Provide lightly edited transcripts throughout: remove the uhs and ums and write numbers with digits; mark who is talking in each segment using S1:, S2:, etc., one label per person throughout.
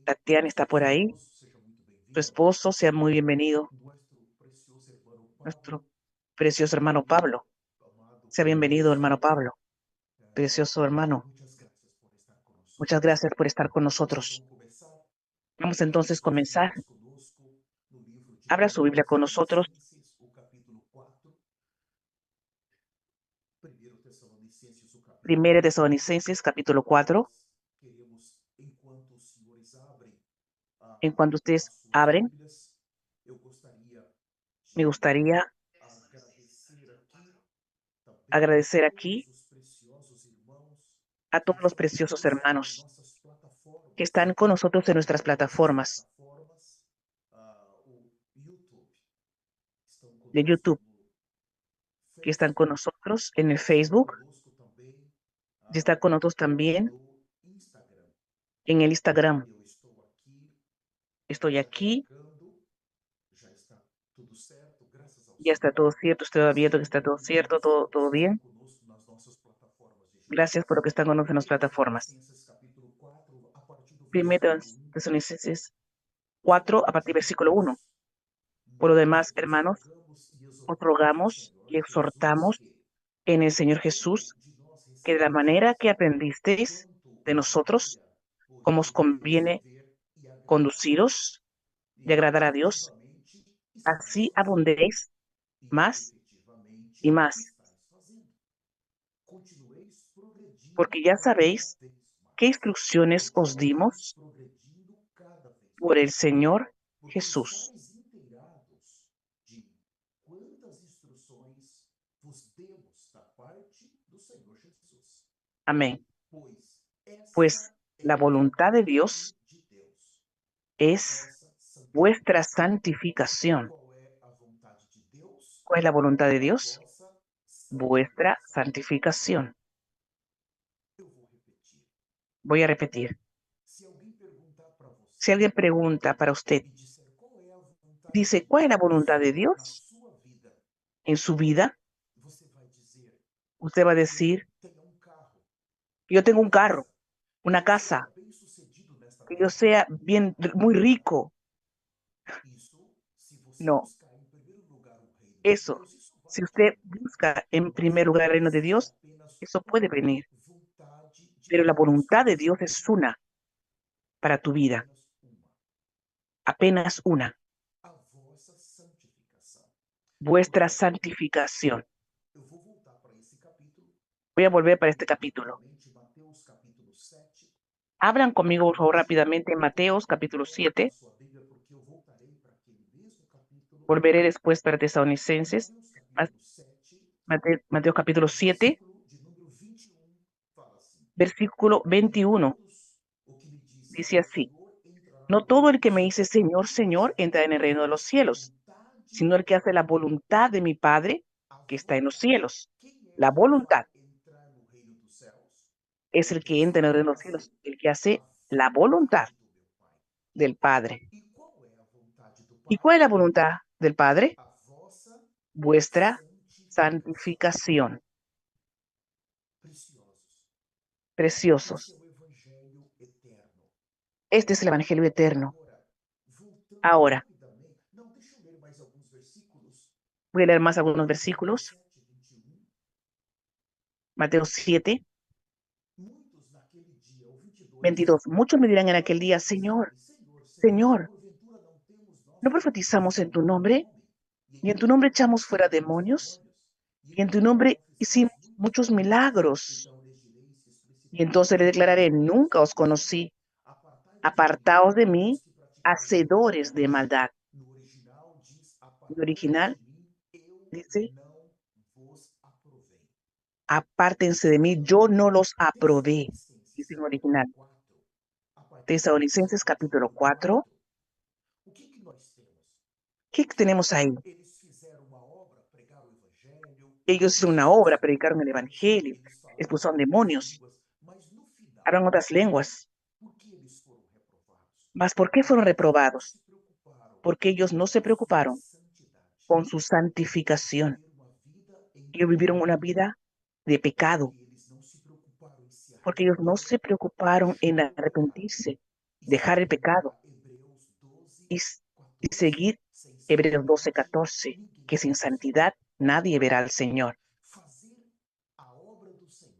S1: Tatiana está por ahí. Tu esposo, sea muy bienvenido. Nuestro precioso hermano Pablo. Sea bienvenido, hermano Pablo. Precioso hermano. Muchas gracias por estar con nosotros. Vamos entonces a comenzar. Abra su Biblia con nosotros. Primera Tesalonicenses, capítulo 4. En cuanto ustedes abren, me gustaría agradecer aquí a todos los preciosos hermanos que están con nosotros en nuestras plataformas de YouTube, que están con nosotros en el Facebook, y están con nosotros también en el Instagram. Estoy aquí, ya está todo cierto, estoy viendo que está todo cierto, todo bien. Gracias por lo que están con nosotros en las plataformas. Primero Tesalonicenses 4, a partir del versículo 1. Por lo demás, hermanos, os rogamos y exhortamos en el Señor Jesús que de la manera que aprendisteis de nosotros, como os conviene conduciros y agradar a Dios, así abundéis más y más, porque ya sabéis qué instrucciones os dimos por el Señor Jesús. Amén. Pues la voluntad de Dios es vuestra santificación. ¿Cuál es la voluntad de Dios? Vuestra santificación. Voy a repetir. Si alguien pregunta para usted, dice, ¿cuál es la voluntad de Dios en su vida? Usted va a decir, yo tengo un carro, una casa, que yo sea bien, muy rico. No, eso, si usted busca en primer lugar el reino de Dios, eso puede venir. Pero la voluntad de Dios es una para tu vida, apenas una, vuestra santificación. Voy a volver para este capítulo. Abran conmigo, por favor, rápidamente en Mateos capítulo 7. Volveré después para Tesalonicenses. Mateo capítulo 7, versículo 21. Dice así, no todo el que me dice Señor, Señor, entra en el reino de los cielos, sino el que hace la voluntad de mi Padre que está en los cielos. La voluntad es el que entra en el reino de los cielos, el que hace la voluntad del Padre. ¿Y cuál es la voluntad del Padre? Vuestra santificación. Preciosos. Este es el Evangelio eterno. Ahora, voy a leer más algunos versículos. Mateo 7, 22. Muchos me dirán en aquel día, Señor, Señor, ¿no profetizamos en tu nombre? Y en tu nombre echamos fuera demonios, y en tu nombre hicimos muchos milagros. Y entonces le declararé, nunca os conocí, apartaos de mí, hacedores de maldad. El original dice, apártense de mí, yo no los aprobé. Dice en original. Tesalonicenses capítulo 4. ¿Qué tenemos ahí? Ellos hicieron una obra, predicaron el evangelio, expulsaron demonios, hablan otras lenguas. Mas ¿por qué fueron reprobados? Porque ellos no se preocuparon con su santificación. Ellos vivieron una vida de pecado, porque ellos no se preocuparon en arrepentirse dejar el pecado y, y seguir Hebreos 12:14, que sin santidad nadie verá al Señor.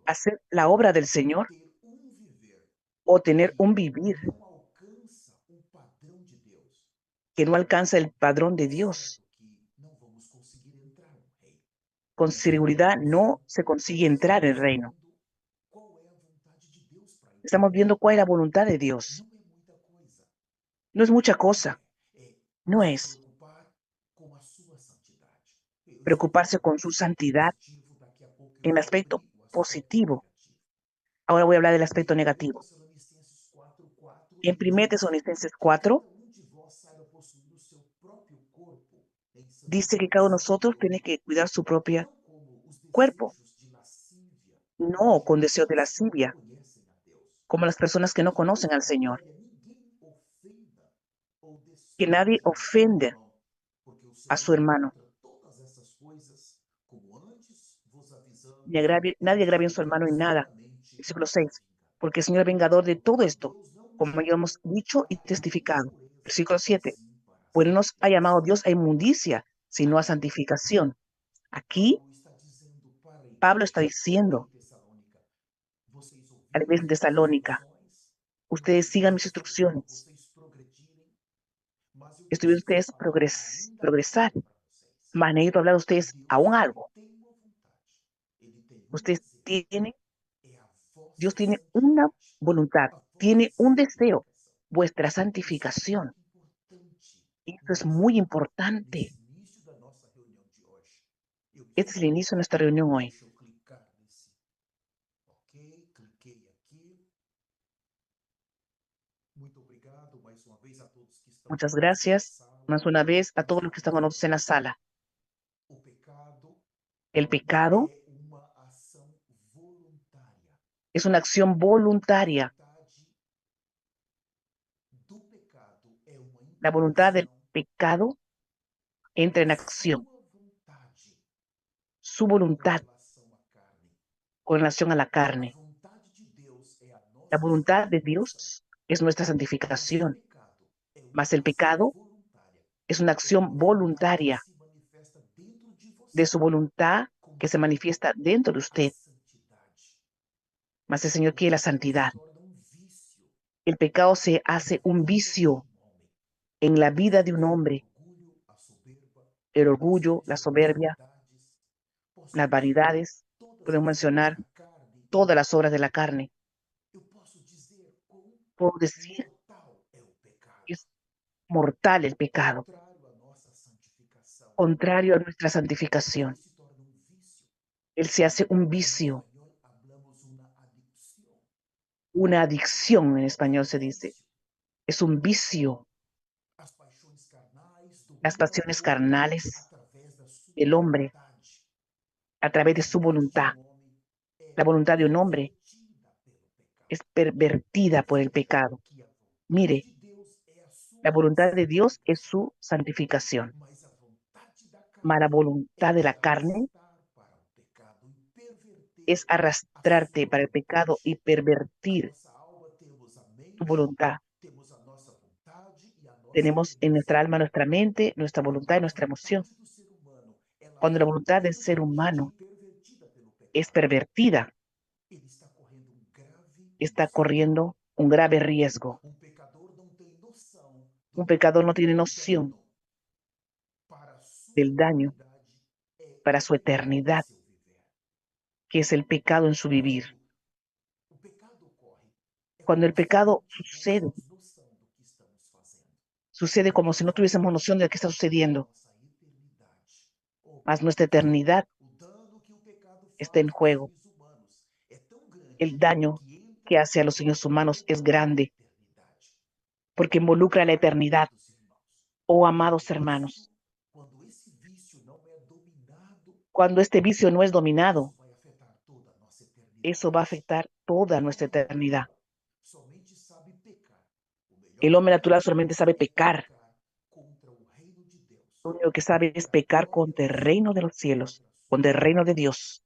S1: Hacer la obra del Señor o tener un vivir que no alcanza el padrón de Dios. Con seguridad no se consigue entrar en el reino. Estamos viendo cuál es la voluntad de Dios. No es mucha cosa. No es preocuparse con su santidad en el aspecto positivo. Ahora voy a hablar del aspecto negativo. En 1 Tesalonicenses 4 dice que cada uno de nosotros tiene que cuidar su propio cuerpo, no con deseo de lascivia, como las personas que no conocen al Señor. Que nadie ofende a su hermano. Nadie agravie a su hermano en nada. Versículo 6. Porque el Señor es vengador de todo esto, como ya hemos dicho y testificado. Versículo 7. Pues no nos ha llamado Dios a inmundicia, sino a santificación. Aquí Pablo está diciendo a la iglesia de Tesalónica, ustedes sigan mis instrucciones. Estoy viendo ustedes progresar. Mas necesito hablar a ustedes aún algo. Ustedes tienen, Dios tiene una voluntad, tiene un deseo, vuestra santificación. Y esto es muy importante. Este es el inicio de nuestra reunión hoy. Muchas gracias más una vez a todos los que están con nosotros en la sala. El pecado es una acción voluntaria. La voluntad del pecado entra en acción. Su voluntad con relación a la carne. La voluntad de Dios es nuestra santificación, mas el pecado es una acción voluntaria de su voluntad que se manifiesta dentro de usted. Mas el Señor quiere la santidad. El pecado se hace un vicio en la vida de un hombre. El orgullo, la soberbia, las vanidades, podemos mencionar todas las obras de la carne. Puedo decir que es mortal el pecado, contrario a nuestra santificación. Él se hace un vicio, una adicción en español se dice. Es un vicio. Las pasiones carnales del hombre a través de su voluntad. La voluntad de un hombre es pervertida por el pecado. Mire, la voluntad de Dios es su santificación. Mas la voluntad de la carne es arrastrarte para el pecado y pervertir tu voluntad. Tenemos en nuestra alma, nuestra mente, nuestra voluntad y nuestra emoción. Cuando la voluntad del ser humano es pervertida, está corriendo un grave riesgo. Un pecador no tiene noción del daño para su eternidad, que es el pecado en su vivir. Cuando el pecado sucede como si no tuviésemos noción de qué está sucediendo, mas nuestra eternidad está en juego. El daño que hace a los seres humanos es grande, porque involucra la eternidad. Oh, amados hermanos, cuando este vicio no es dominado, eso va a afectar toda nuestra eternidad. El hombre natural solamente sabe pecar. Lo único que sabe es pecar contra el reino de los cielos, contra el reino de Dios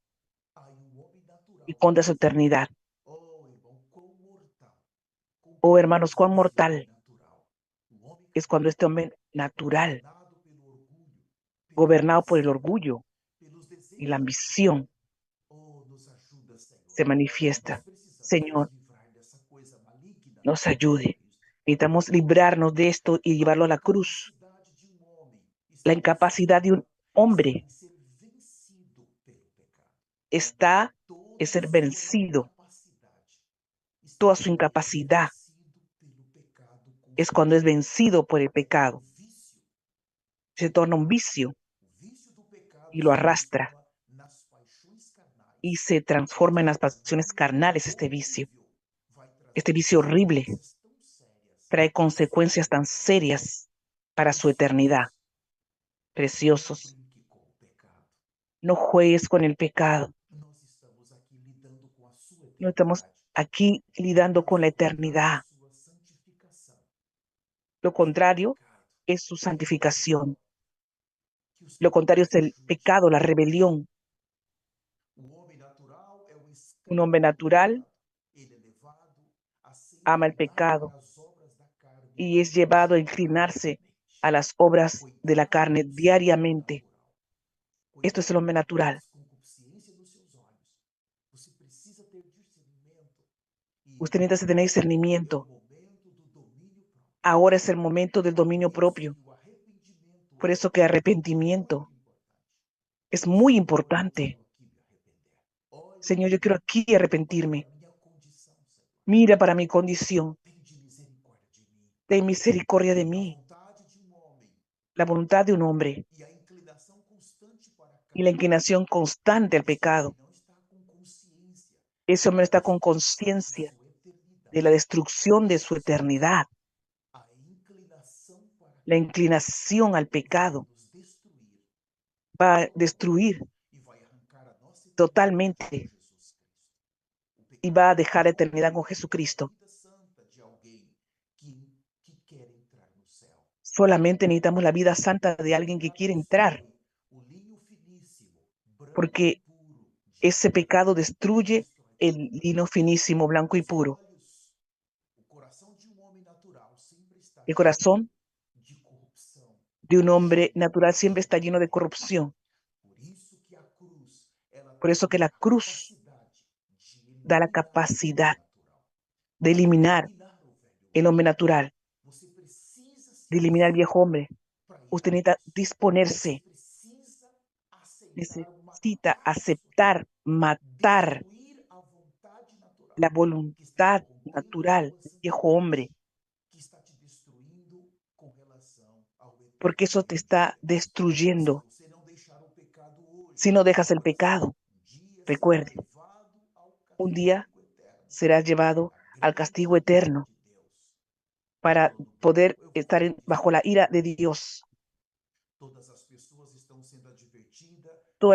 S1: y contra su eternidad. Oh, hermanos, cuán mortal es cuando este hombre natural, gobernado por el orgullo y la ambición, se manifiesta. Señor, nos ayude. Necesitamos librarnos de esto y llevarlo a la cruz. La incapacidad de un hombre está en ser vencido. Toda su incapacidad es cuando es vencido por el pecado. Se torna un vicio y lo arrastra y se transforma en las pasiones carnales este vicio horrible, trae consecuencias tan serias para su eternidad. Preciosos, no juegues con el pecado. No estamos aquí lidiando con la eternidad. Lo contrario es su santificación. Lo contrario es el pecado, la rebelión. Un hombre natural ama el pecado y es llevado a inclinarse a las obras de la carne diariamente. Esto es el hombre natural. Usted necesita tener discernimiento. Ahora es el momento del dominio propio. Por eso que arrepentimiento es muy importante. Señor, yo quiero aquí arrepentirme. Mira para mi condición. Ten misericordia de mí. La voluntad de un hombre y la inclinación constante al pecado. Ese hombre está con conciencia de la destrucción de su eternidad. La inclinación al pecado va a destruir totalmente y va a dejar la eternidad con Jesucristo. Solamente necesitamos la vida santa de alguien que quiere entrar, porque ese pecado destruye el lino finísimo, blanco y puro. El corazón de un hombre natural siempre está lleno de corrupción. Por eso que la cruz da la capacidad de eliminar el hombre natural, de eliminar el viejo hombre. Usted necesita disponerse, necesita aceptar, matar la voluntad natural del viejo hombre, porque eso te está destruyendo. Si no dejas el pecado, recuerde, un día serás llevado al castigo eterno para poder estar bajo la ira de Dios. Todas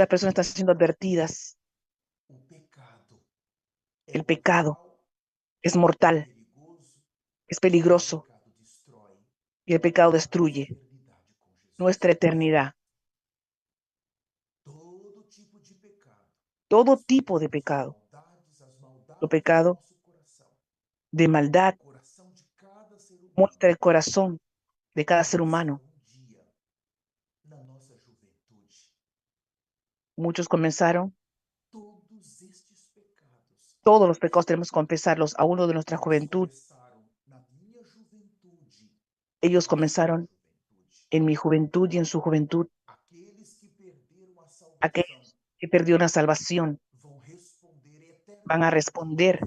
S1: las personas están siendo advertidas. El pecado es mortal, es peligroso y el pecado destruye nuestra eternidad. Todo tipo de pecado, el pecado de maldad, muestra el corazón de cada ser humano. Muchos comenzaron, todos los pecados tenemos que confesarlos a uno de nuestra juventud. Ellos comenzaron en mi juventud y en su juventud. Aquellos que perdieron la salvación van a responder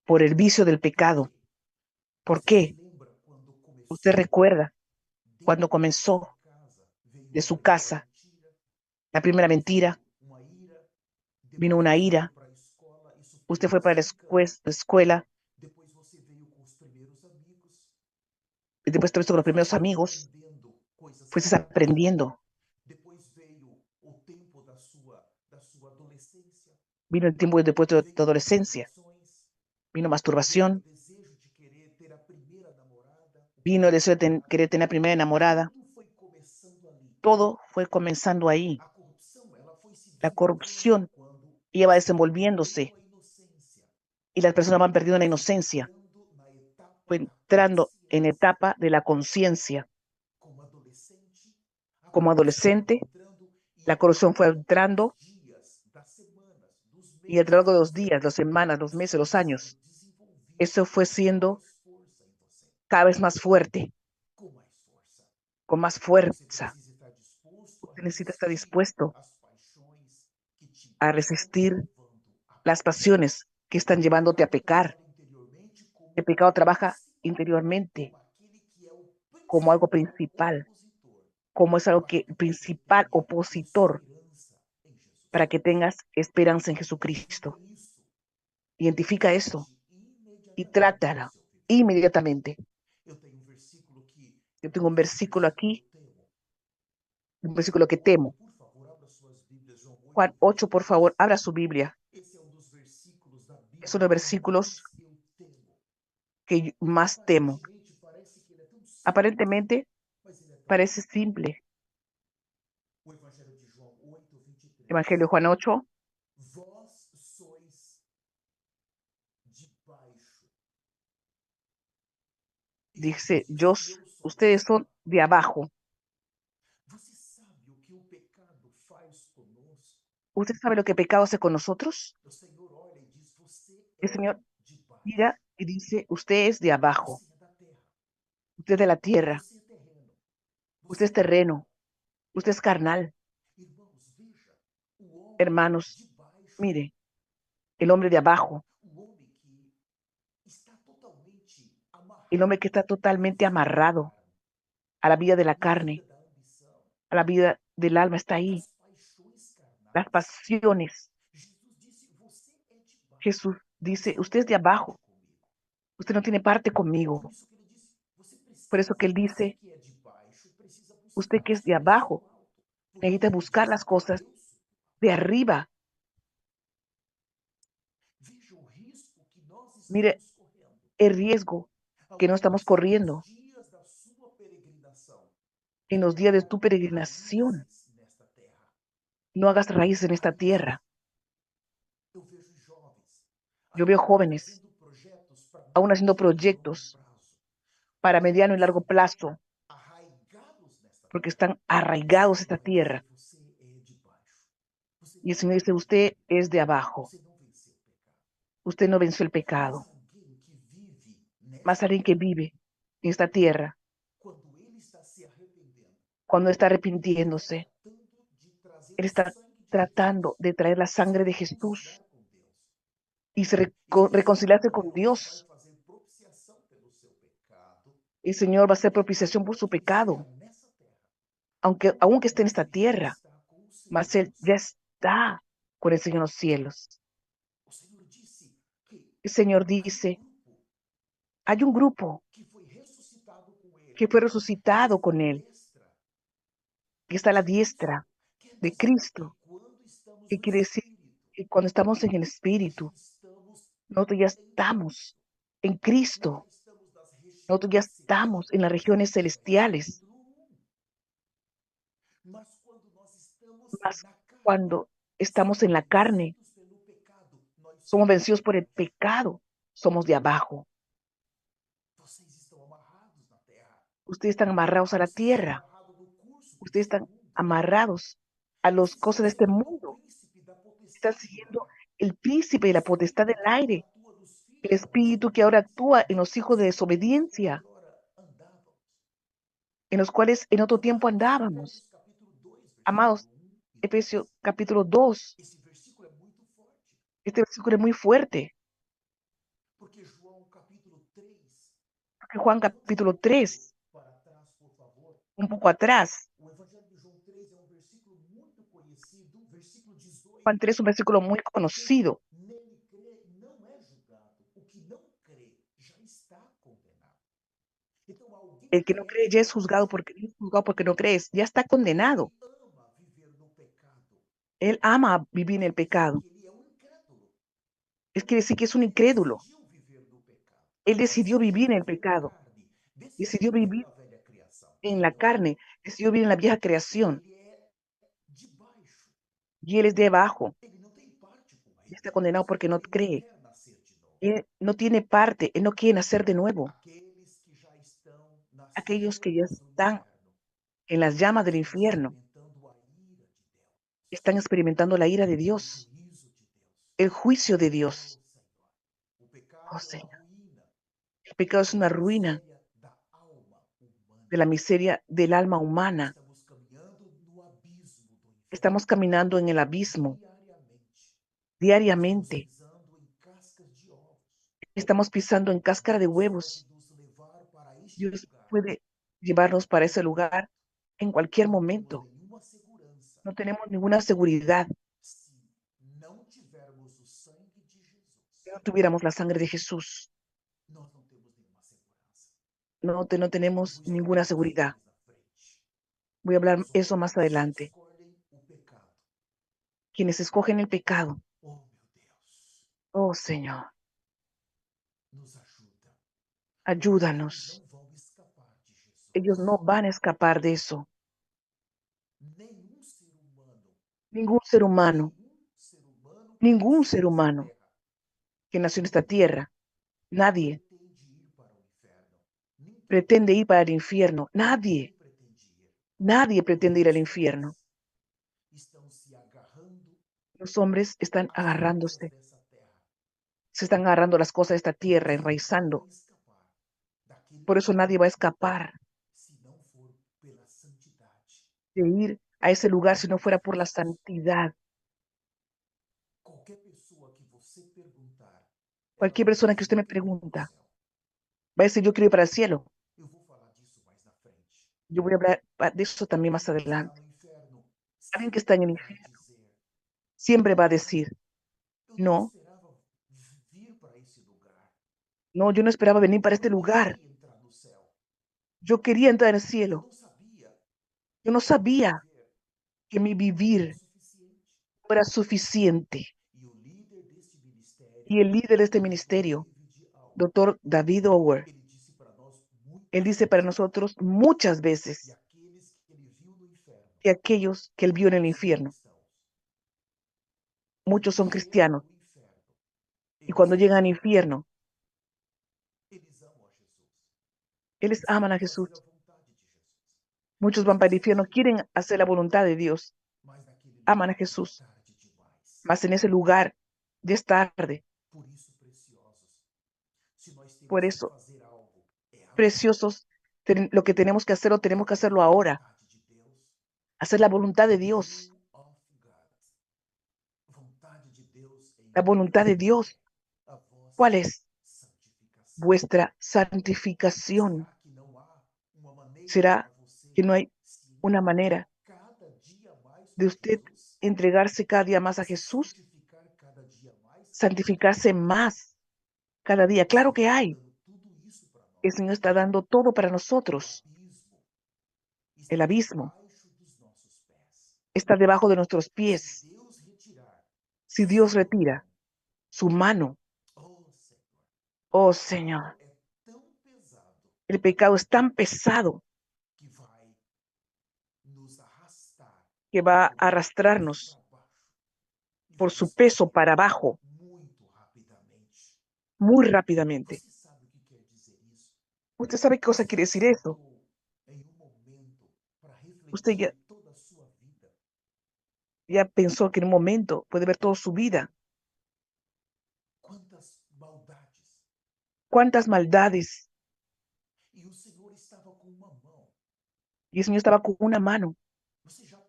S1: por el vicio del pecado. ¿Por qué? Usted recuerda cuando comenzó de su casa la primera mentira, vino una ira, usted fue para la escuela, y después te con los primeros amigos, fuiste aprendiendo. Vino el tiempo después de tu adolescencia, vino masturbación, vino el deseo de querer tener primera enamorada. Todo fue comenzando ahí. La corrupción iba desenvolviéndose y las personas van perdiendo la inocencia, fue entrando en etapa de la conciencia. Como adolescente, la corrupción fue entrando y a lo largo de los días, las semanas, los meses, los años, eso fue siendo cada vez más fuerte, con más fuerza. Usted necesita estar dispuesto a resistir las pasiones que están llevándote a pecar. El pecado trabaja interiormente como algo principal, como es algo que principal opositor para que tengas esperanza en Jesucristo. Identifica eso y trátala inmediatamente. Yo tengo un versículo aquí, un versículo que temo. Juan 8, por favor, abra su Biblia. Es uno de los versículos que yo más temo. Aparentemente parece simple. Evangelio de Juan 8 dice, ustedes son de abajo. ¿Usted sabe lo que pecado hace con nosotros? El Señor mira y dice, usted es de abajo, usted es de la tierra, usted es terreno, usted es carnal. Hermanos, mire, el hombre de abajo, el hombre que está totalmente amarrado a la vida de la carne, a la vida del alma, está ahí. Las pasiones. Jesús dice, usted es de abajo, usted no tiene parte conmigo. Por eso que él dice, usted que es de abajo, necesita buscar las cosas de arriba. Mire el riesgo que no estamos corriendo en los días de tu peregrinación. No hagas raíces en esta tierra. Yo veo jóvenes aún haciendo proyectos para mediano y largo plazo, porque están arraigados a esta tierra. Y el Señor dice, usted es de abajo, usted no venció el pecado. Más alguien que vive en esta tierra, cuando está arrepintiéndose, él está tratando de traer la sangre de Jesús y reconciliarse con Dios. El Señor va a hacer propiciación por su pecado, aunque esté en esta tierra, mas Él ya está con el Señor en los cielos. El Señor dice, hay un grupo que fue resucitado con Él, que está a la diestra de Cristo, que quiere decir que cuando estamos en el Espíritu, nosotros ya estamos en Cristo, nosotros ya estamos en las regiones celestiales, mas cuando estamos en la carne, somos vencidos por el pecado, somos de abajo. Ustedes están amarrados a la tierra, ustedes están amarrados a las cosas de este mundo, están siguiendo el príncipe y la potestad del aire, el espíritu que ahora actúa en los hijos de desobediencia, en los cuales en otro tiempo andábamos. Amados, Efesios capítulo 2, este versículo es muy fuerte, porque Juan capítulo 3, un poco atrás, Juan 3 es un versículo muy conocido. El que no cree ya es juzgado porque no crees, ya está condenado. Él ama vivir en el pecado. Es quiere decir que es un incrédulo. Él decidió vivir en el pecado, decidió vivir en la carne, decidió vivir en la vieja creación. Y él es de abajo, y está condenado porque no cree. Él no tiene parte, Él no quiere nacer de nuevo.
S2: aqueles que já estão nas
S1: Aquellos que ya
S2: trevas do
S1: están
S2: inferno
S1: en las llamas del
S2: estão
S1: infierno
S2: experimentando a ira de Deus,
S1: están experimentando la ira de
S2: o
S1: Dios,
S2: juízo de Deus.
S1: el juicio de
S2: Oh,
S1: Dios.
S2: Senhor, o
S1: Oh,
S2: pecado
S1: Señor,
S2: arruína
S1: el pecado es
S2: a
S1: una ruina
S2: miséria da alma
S1: de
S2: humana.
S1: la miseria del alma humana.
S2: Estamos caminhando no abismo do inferno
S1: Estamos caminando en el abismo
S2: diariamente. Estamos
S1: diariamente.
S2: pisando em cascas de ovos.
S1: Estamos pisando en cáscara de
S2: Deus pode
S1: huevos.
S2: nos levar para este
S1: Dios
S2: lugar
S1: puede llevarnos
S2: a
S1: para ese
S2: qualquer
S1: lugar
S2: momento.
S1: en cualquier
S2: Não temos
S1: momento.
S2: nenhuma segurança
S1: No tenemos ninguna seguridad
S2: se não tivermos o sangue de
S1: si
S2: Jesus.
S1: no tuviéramos la sangre de Jesús.
S2: Nós não temos nenhuma segurança.
S1: No
S2: Eu
S1: tenemos
S2: vou
S1: ninguna
S2: explicar isso
S1: seguridad.
S2: mais na frente.
S1: Voy a hablar
S2: Os
S1: eso más
S2: homens que
S1: adelante.
S2: escolhem o pecado.
S1: Quienes escogen el pecado,
S2: Oh, meu Deus,
S1: oh Señor,
S2: nos ajuda, porque eles não
S1: ayúdanos.
S2: vão escapar de
S1: Ellos no
S2: Jesus.
S1: van a escapar de eso.
S2: Nenhum ser humano,
S1: Ningún ser humano,
S2: nenhum ser humano que
S1: ningún
S2: nasceu
S1: ser
S2: nessa
S1: humano
S2: terra,
S1: que nació en esta tierra, nadie
S2: pretende ir para o inferno. Ninguém,
S1: pretende ir para el infierno.
S2: ninguém
S1: Nadie,
S2: pretende ir.
S1: nadie pretende ir al
S2: Os
S1: infierno.
S2: homens estão se agarrando
S1: Los hombres están
S2: às coisas
S1: agarrándose,
S2: dessa terra.
S1: se están agarrando las cosas de esta tierra,
S2: Ninguém vai
S1: enraizando.
S2: escapar daquele
S1: Por eso
S2: lugar
S1: nadie va a escapar
S2: se não for pela santidade.
S1: de ir a ese lugar si no
S2: Qualquer
S1: fuera por la
S2: pessoa,
S1: santidad.
S2: qualquer pessoa que você perguntar, ela
S1: Cualquier
S2: vai
S1: persona que
S2: dizer:
S1: usted
S2: eu
S1: me
S2: quero ir para o
S1: pregunta,
S2: céu.
S1: va a decir, yo quiero ir para el cielo.
S2: Eu vou falar disso mais na frente.
S1: Yo voy a hablar de eso también más
S2: Alguém que está
S1: adelante.
S2: no inferno
S1: Alguien que está en
S2: sempre
S1: el
S2: vai
S1: infierno
S2: dizer:
S1: siempre va a
S2: não,
S1: decir,
S2: eu não
S1: no,
S2: esperava vir para esse lugar.
S1: no, yo no esperaba venir para
S2: Eu
S1: este
S2: não
S1: lugar.
S2: queria entrar no céu.
S1: Yo quería entrar al
S2: Eu
S1: cielo.
S2: não sabia
S1: Yo no
S2: que o meu
S1: sabía
S2: viver
S1: que mi
S2: não era
S1: vivir
S2: suficiente.
S1: no era suficiente.
S2: E o líder deste ministério,
S1: Y el líder de este
S2: o Dr.
S1: ministerio,
S2: David Allen,
S1: doctor David Ower,
S2: ele disse para nós
S1: él
S2: muitas
S1: dice para
S2: vezes:
S1: nosotros muchas
S2: e
S1: veces
S2: aqueles que ele viu no inferno
S1: que aquellos que él vio en el
S2: são
S1: infierno,
S2: cristãos.
S1: muchos
S2: Quando
S1: son
S2: chegam
S1: cristianos,
S2: no inferno,
S1: y
S2: eles
S1: cuando llegan al
S2: amam a
S1: infierno,
S2: Jesus. Eles amam a Jesus.
S1: ellos
S2: Eles
S1: aman
S2: querem
S1: a Jesús.
S2: fazer a vontade de Jesus.
S1: Muchos
S2: Mas
S1: van para el
S2: nesse
S1: infierno,
S2: dia,
S1: quieren hacer la voluntad de Dios,
S2: mas naquele
S1: aman a
S2: lugar já é
S1: Jesús,
S2: tarde demais.
S1: mas en ese lugar ya es tarde.
S2: Por isso, preciosos, se nós
S1: Por
S2: temos que
S1: eso,
S2: fazer algo, é agora.
S1: preciosos, lo que tenemos que hacer, lo tenemos que
S2: Fazer
S1: hacerlo
S2: a
S1: ahora,
S2: vontade de Deus.
S1: hacer la voluntad de Dios,
S2: Will of God. Vontade de Deus em
S1: la voluntad
S2: nós
S1: de Dios.
S2: a
S1: ¿Cuál
S2: vossa
S1: es?
S2: santificação.
S1: Vuestra santificación.
S2: Será que não há uma maneira para
S1: Será
S2: você
S1: que no hay
S2: se
S1: una
S2: entregar
S1: manera
S2: cada dia mais
S1: de
S2: para
S1: usted
S2: Jesus?
S1: entregarse cada día más a
S2: Se
S1: Jesús,
S2: santificar cada dia mais?
S1: santificarse más cada día?
S2: O
S1: Claro
S2: Senhor
S1: que
S2: está
S1: hay.
S2: dando tudo isso para
S1: El
S2: nós.
S1: Señor está dando todo para
S2: O
S1: nosotros.
S2: abismo
S1: El
S2: está
S1: abismo
S2: debaixo dos nossos pés.
S1: está debajo de nuestros
S2: Se
S1: pies.
S2: Deus retirar
S1: Si Dios
S2: sua
S1: retira
S2: mão,
S1: su mano,
S2: oh Senhor,
S1: oh
S2: o pecado
S1: Señor,
S2: é tão pesado
S1: el pecado es tan pesado
S2: que vai nos arrastar
S1: que va a
S2: por um peso
S1: arrastrarnos
S2: para baixo e
S1: por
S2: vamos
S1: su peso
S2: cair
S1: para abajo
S2: muito rapidamente.
S1: muy rápidamente.
S2: Você sabe o que quer dizer isso?
S1: ¿Usted sabe qué cosa
S2: Você
S1: quiere
S2: já
S1: decir eso?
S2: sentou em um momento para
S1: Usted
S2: refletir toda a sua vida?
S1: ya pensó que en un momento puede ver toda su vida.
S2: Quantas maldades!
S1: ¿Cuántas maldades?
S2: E o Senhor estava com uma mão.
S1: Y el Señor estaba con una mano.
S2: Você já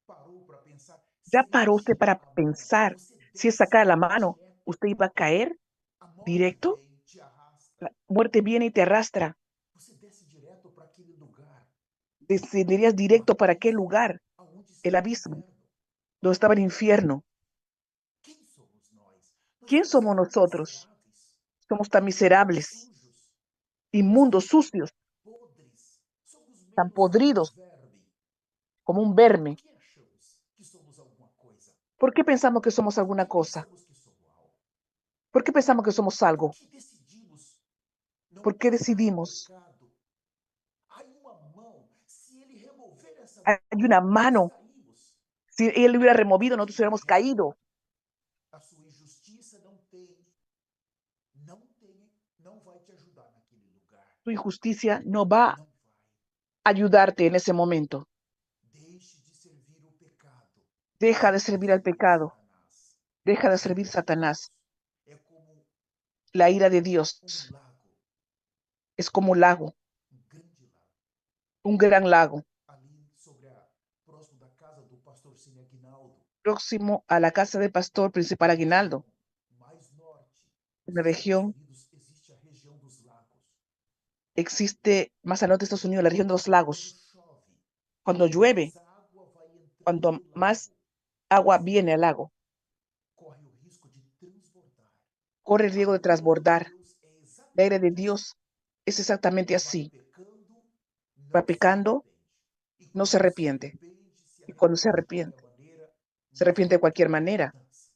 S2: parou para pensar?
S1: ¿Ya
S2: Se ele
S1: paró usted
S2: tira
S1: para
S2: a mão,
S1: pensar
S2: você
S1: si
S2: desce
S1: sacar la mano,
S2: direto.
S1: usted iba a caer
S2: A morte
S1: directo?
S2: vem, te arrasta.
S1: La muerte viene y te arrastra.
S2: Você desce direto para aquele lugar,
S1: Descenderías
S2: o
S1: directo para aquel
S2: abismo,
S1: lugar,
S2: aonde
S1: el
S2: está o
S1: abismo,
S2: inferno.
S1: donde estaba el infierno.
S2: Quem somos nós? Nós
S1: ¿Quién
S2: somos
S1: somos
S2: tão
S1: nosotros?
S2: miseráveis,
S1: Somos tan miserables,
S2: sujos. Nós
S1: inmundos,
S2: somos
S1: sucios,
S2: podres. Somos
S1: tan
S2: menos que um
S1: podridos
S2: verme.
S1: como un
S2: Por
S1: verme.
S2: que achamos que somos alguma coisa?
S1: ¿Por qué pensamos que somos
S2: Por
S1: alguna
S2: que
S1: cosa?
S2: pensamos que somos algo?
S1: ¿Por qué pensamos que somos
S2: Por
S1: algo?
S2: que decidimos não
S1: ¿Por qué
S2: parar o
S1: decidimos?
S2: pecado? Há uma mão, se ele remover essa
S1: Hay
S2: mão,
S1: una
S2: nós
S1: mano.
S2: caímos.
S1: Si Él lo hubiera removido,
S2: Porque
S1: nosotros hubiéramos
S2: invejoso
S1: caído.
S2: a sua injustiça não tem,
S1: Tu injusticia no va a
S2: não vai.
S1: ayudarte en ese momento.
S2: Deixe de servir o pecado.
S1: Deja de
S2: Deixe de
S1: servir al
S2: servir
S1: pecado.
S2: Satanás.
S1: Deja de
S2: A
S1: servir
S2: ira de
S1: Satanás.
S2: Deus é como
S1: La ira de Dios
S2: lago,
S1: es como un lago,
S2: grande lago,
S1: un gran lago,
S2: ali próximo da casa do pastor Cine Aguinaldo,
S1: próximo a la casa del pastor principal
S2: na
S1: Aguinaldo.
S2: região mais norte
S1: En
S2: dos
S1: la
S2: Estados
S1: región
S2: Unidos, existe a região dos lagos.
S1: existe más al norte de Estados Unidos, la región de los
S2: Quando
S1: lagos.
S2: chove,
S1: Cuando llueve,
S2: mais água vai entrando
S1: cuando
S2: no
S1: más
S2: lago,
S1: agua
S2: mais
S1: viene al lago,
S2: corre o risco de transbordar.
S1: corre el
S2: A
S1: riesgo de
S2: ira de
S1: transbordar.
S2: Deus é
S1: La ira de
S2: exatamente assim.
S1: Dios es exactamente
S2: Vai
S1: así.
S2: pecando,
S1: Va
S2: não se
S1: pecando,
S2: arrepende. E
S1: no se
S2: quando
S1: arrepiente.
S2: se
S1: Y cuando
S2: arrepende de qualquer maneira,
S1: se
S2: não
S1: arrepiente de
S2: vai
S1: cualquier
S2: ter
S1: manera.
S2: mudança.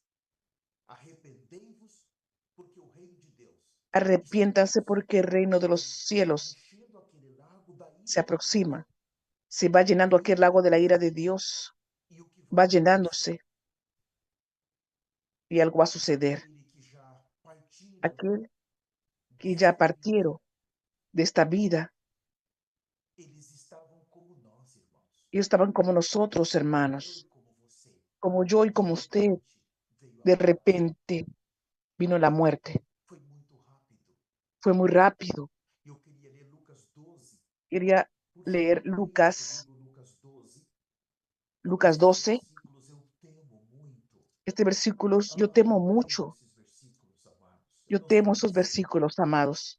S2: Arrependei-vos, porque o reino de Deus está
S1: Arrepiéntanse
S2: próximo.
S1: porque el reino de los
S2: Está
S1: cielos
S2: enchendo aquele lago da
S1: se
S2: ira de Deus.
S1: aproxima. Se va llenando aquel lago de la ira de Dios,
S2: E o que
S1: va
S2: vai acontecer?
S1: llenándose y algo va a suceder.
S2: Aquele que já partiram
S1: Aquel que ya
S2: desta vida,
S1: partieron de esta vida,
S2: eles estavam como nós, irmãos.
S1: ellos estaban como nosotros,
S2: Como eu
S1: hermanos,
S2: e como você.
S1: como yo y
S2: De
S1: como usted.
S2: repente veio a
S1: De
S2: morte.
S1: repente vino la muerte.
S2: Foi muito rápido.
S1: Fue muy rápido.
S2: Eu queria ler Lucas 12.
S1: Quería
S2: Por
S1: leer
S2: favor, abra
S1: Lucas,
S2: comigo Lucas 12.
S1: Lucas
S2: Esses
S1: 12.
S2: versículos eu temo muito.
S1: Este versículo, yo
S2: Ah,
S1: temo
S2: eu temo
S1: mucho.
S2: esses versículos, amados. Eu
S1: Yo
S2: não sei
S1: temo esos
S2: você,
S1: versículos, amados.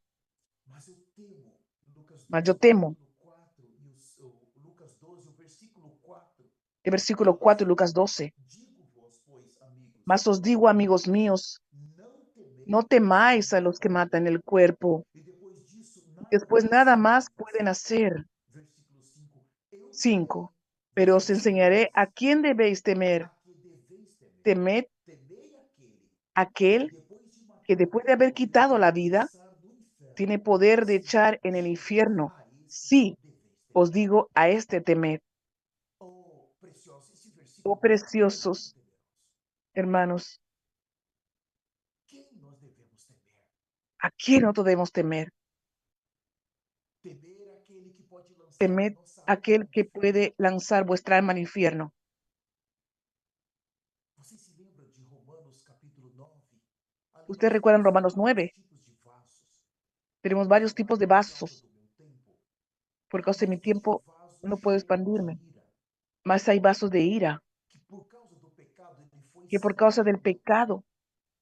S2: mas eu temo. Lucas
S1: Mas yo
S2: 12, o
S1: temo
S2: capítulo 4 e o Lucas 12, o versículo 4,
S1: el
S2: que
S1: versículo
S2: diz:
S1: 4 de Lucas 12.
S2: Digo-vos, pois, amigos,
S1: Mas os digo, amigos míos,
S2: não
S1: no
S2: temeis aos que
S1: temáis a los que
S2: matam
S1: matan el cuerpo,
S2: e depois disso
S1: y
S2: nada
S1: después
S2: mais
S1: nada
S2: podem
S1: más
S2: fazer.
S1: pueden hacer.
S2: Versículo 5. Eu, porém,
S1: 5.
S2: vos
S1: Pero os enseñaré a
S2: ensinarei
S1: quién debéis
S2: a
S1: temer.
S2: que deveis temer.
S1: Temed
S2: Temei aquele que
S1: aquel que
S2: depois de
S1: después de
S2: matar
S1: haber
S2: pode
S1: quitado la vida,
S2: lançar no inferno.
S1: tiene poder de
S2: Sim,
S1: echar en el
S2: digo-vos,
S1: infierno.
S2: a este
S1: Sí,
S2: deveis
S1: os
S2: temer.
S1: digo a este temed.
S2: Oh, precioso, esse
S1: Oh,
S2: versículo é muito
S1: preciosos
S2: temeroso.
S1: hermanos,
S2: Quem nós devemos temer?
S1: ¿a quién no debemos temer?
S2: Temer aquele que pode lançar a
S1: Temed
S2: nossa alma
S1: aquel
S2: no
S1: que
S2: inferno.
S1: puede lanzar vuestra alma al infierno.
S2: Você se lembra de Romanos capítulo 9? Ali
S1: Ustedes
S2: nós
S1: recuerdan
S2: temos
S1: Romanos
S2: vários
S1: 9.
S2: tipos de vasos.
S1: Tenemos
S2: Mas,
S1: varios tipos
S2: amado,
S1: de
S2: por causa
S1: vasos.
S2: do meu tempo,
S1: Por causa de
S2: mas
S1: mi
S2: existe
S1: tiempo
S2: vaso
S1: no puedo
S2: cheio de
S1: expandirme.
S2: ira,
S1: Mas hay vasos de ira
S2: que por causa do pecado ele foi
S1: que
S2: se
S1: por causa del
S2: enchendo.
S1: pecado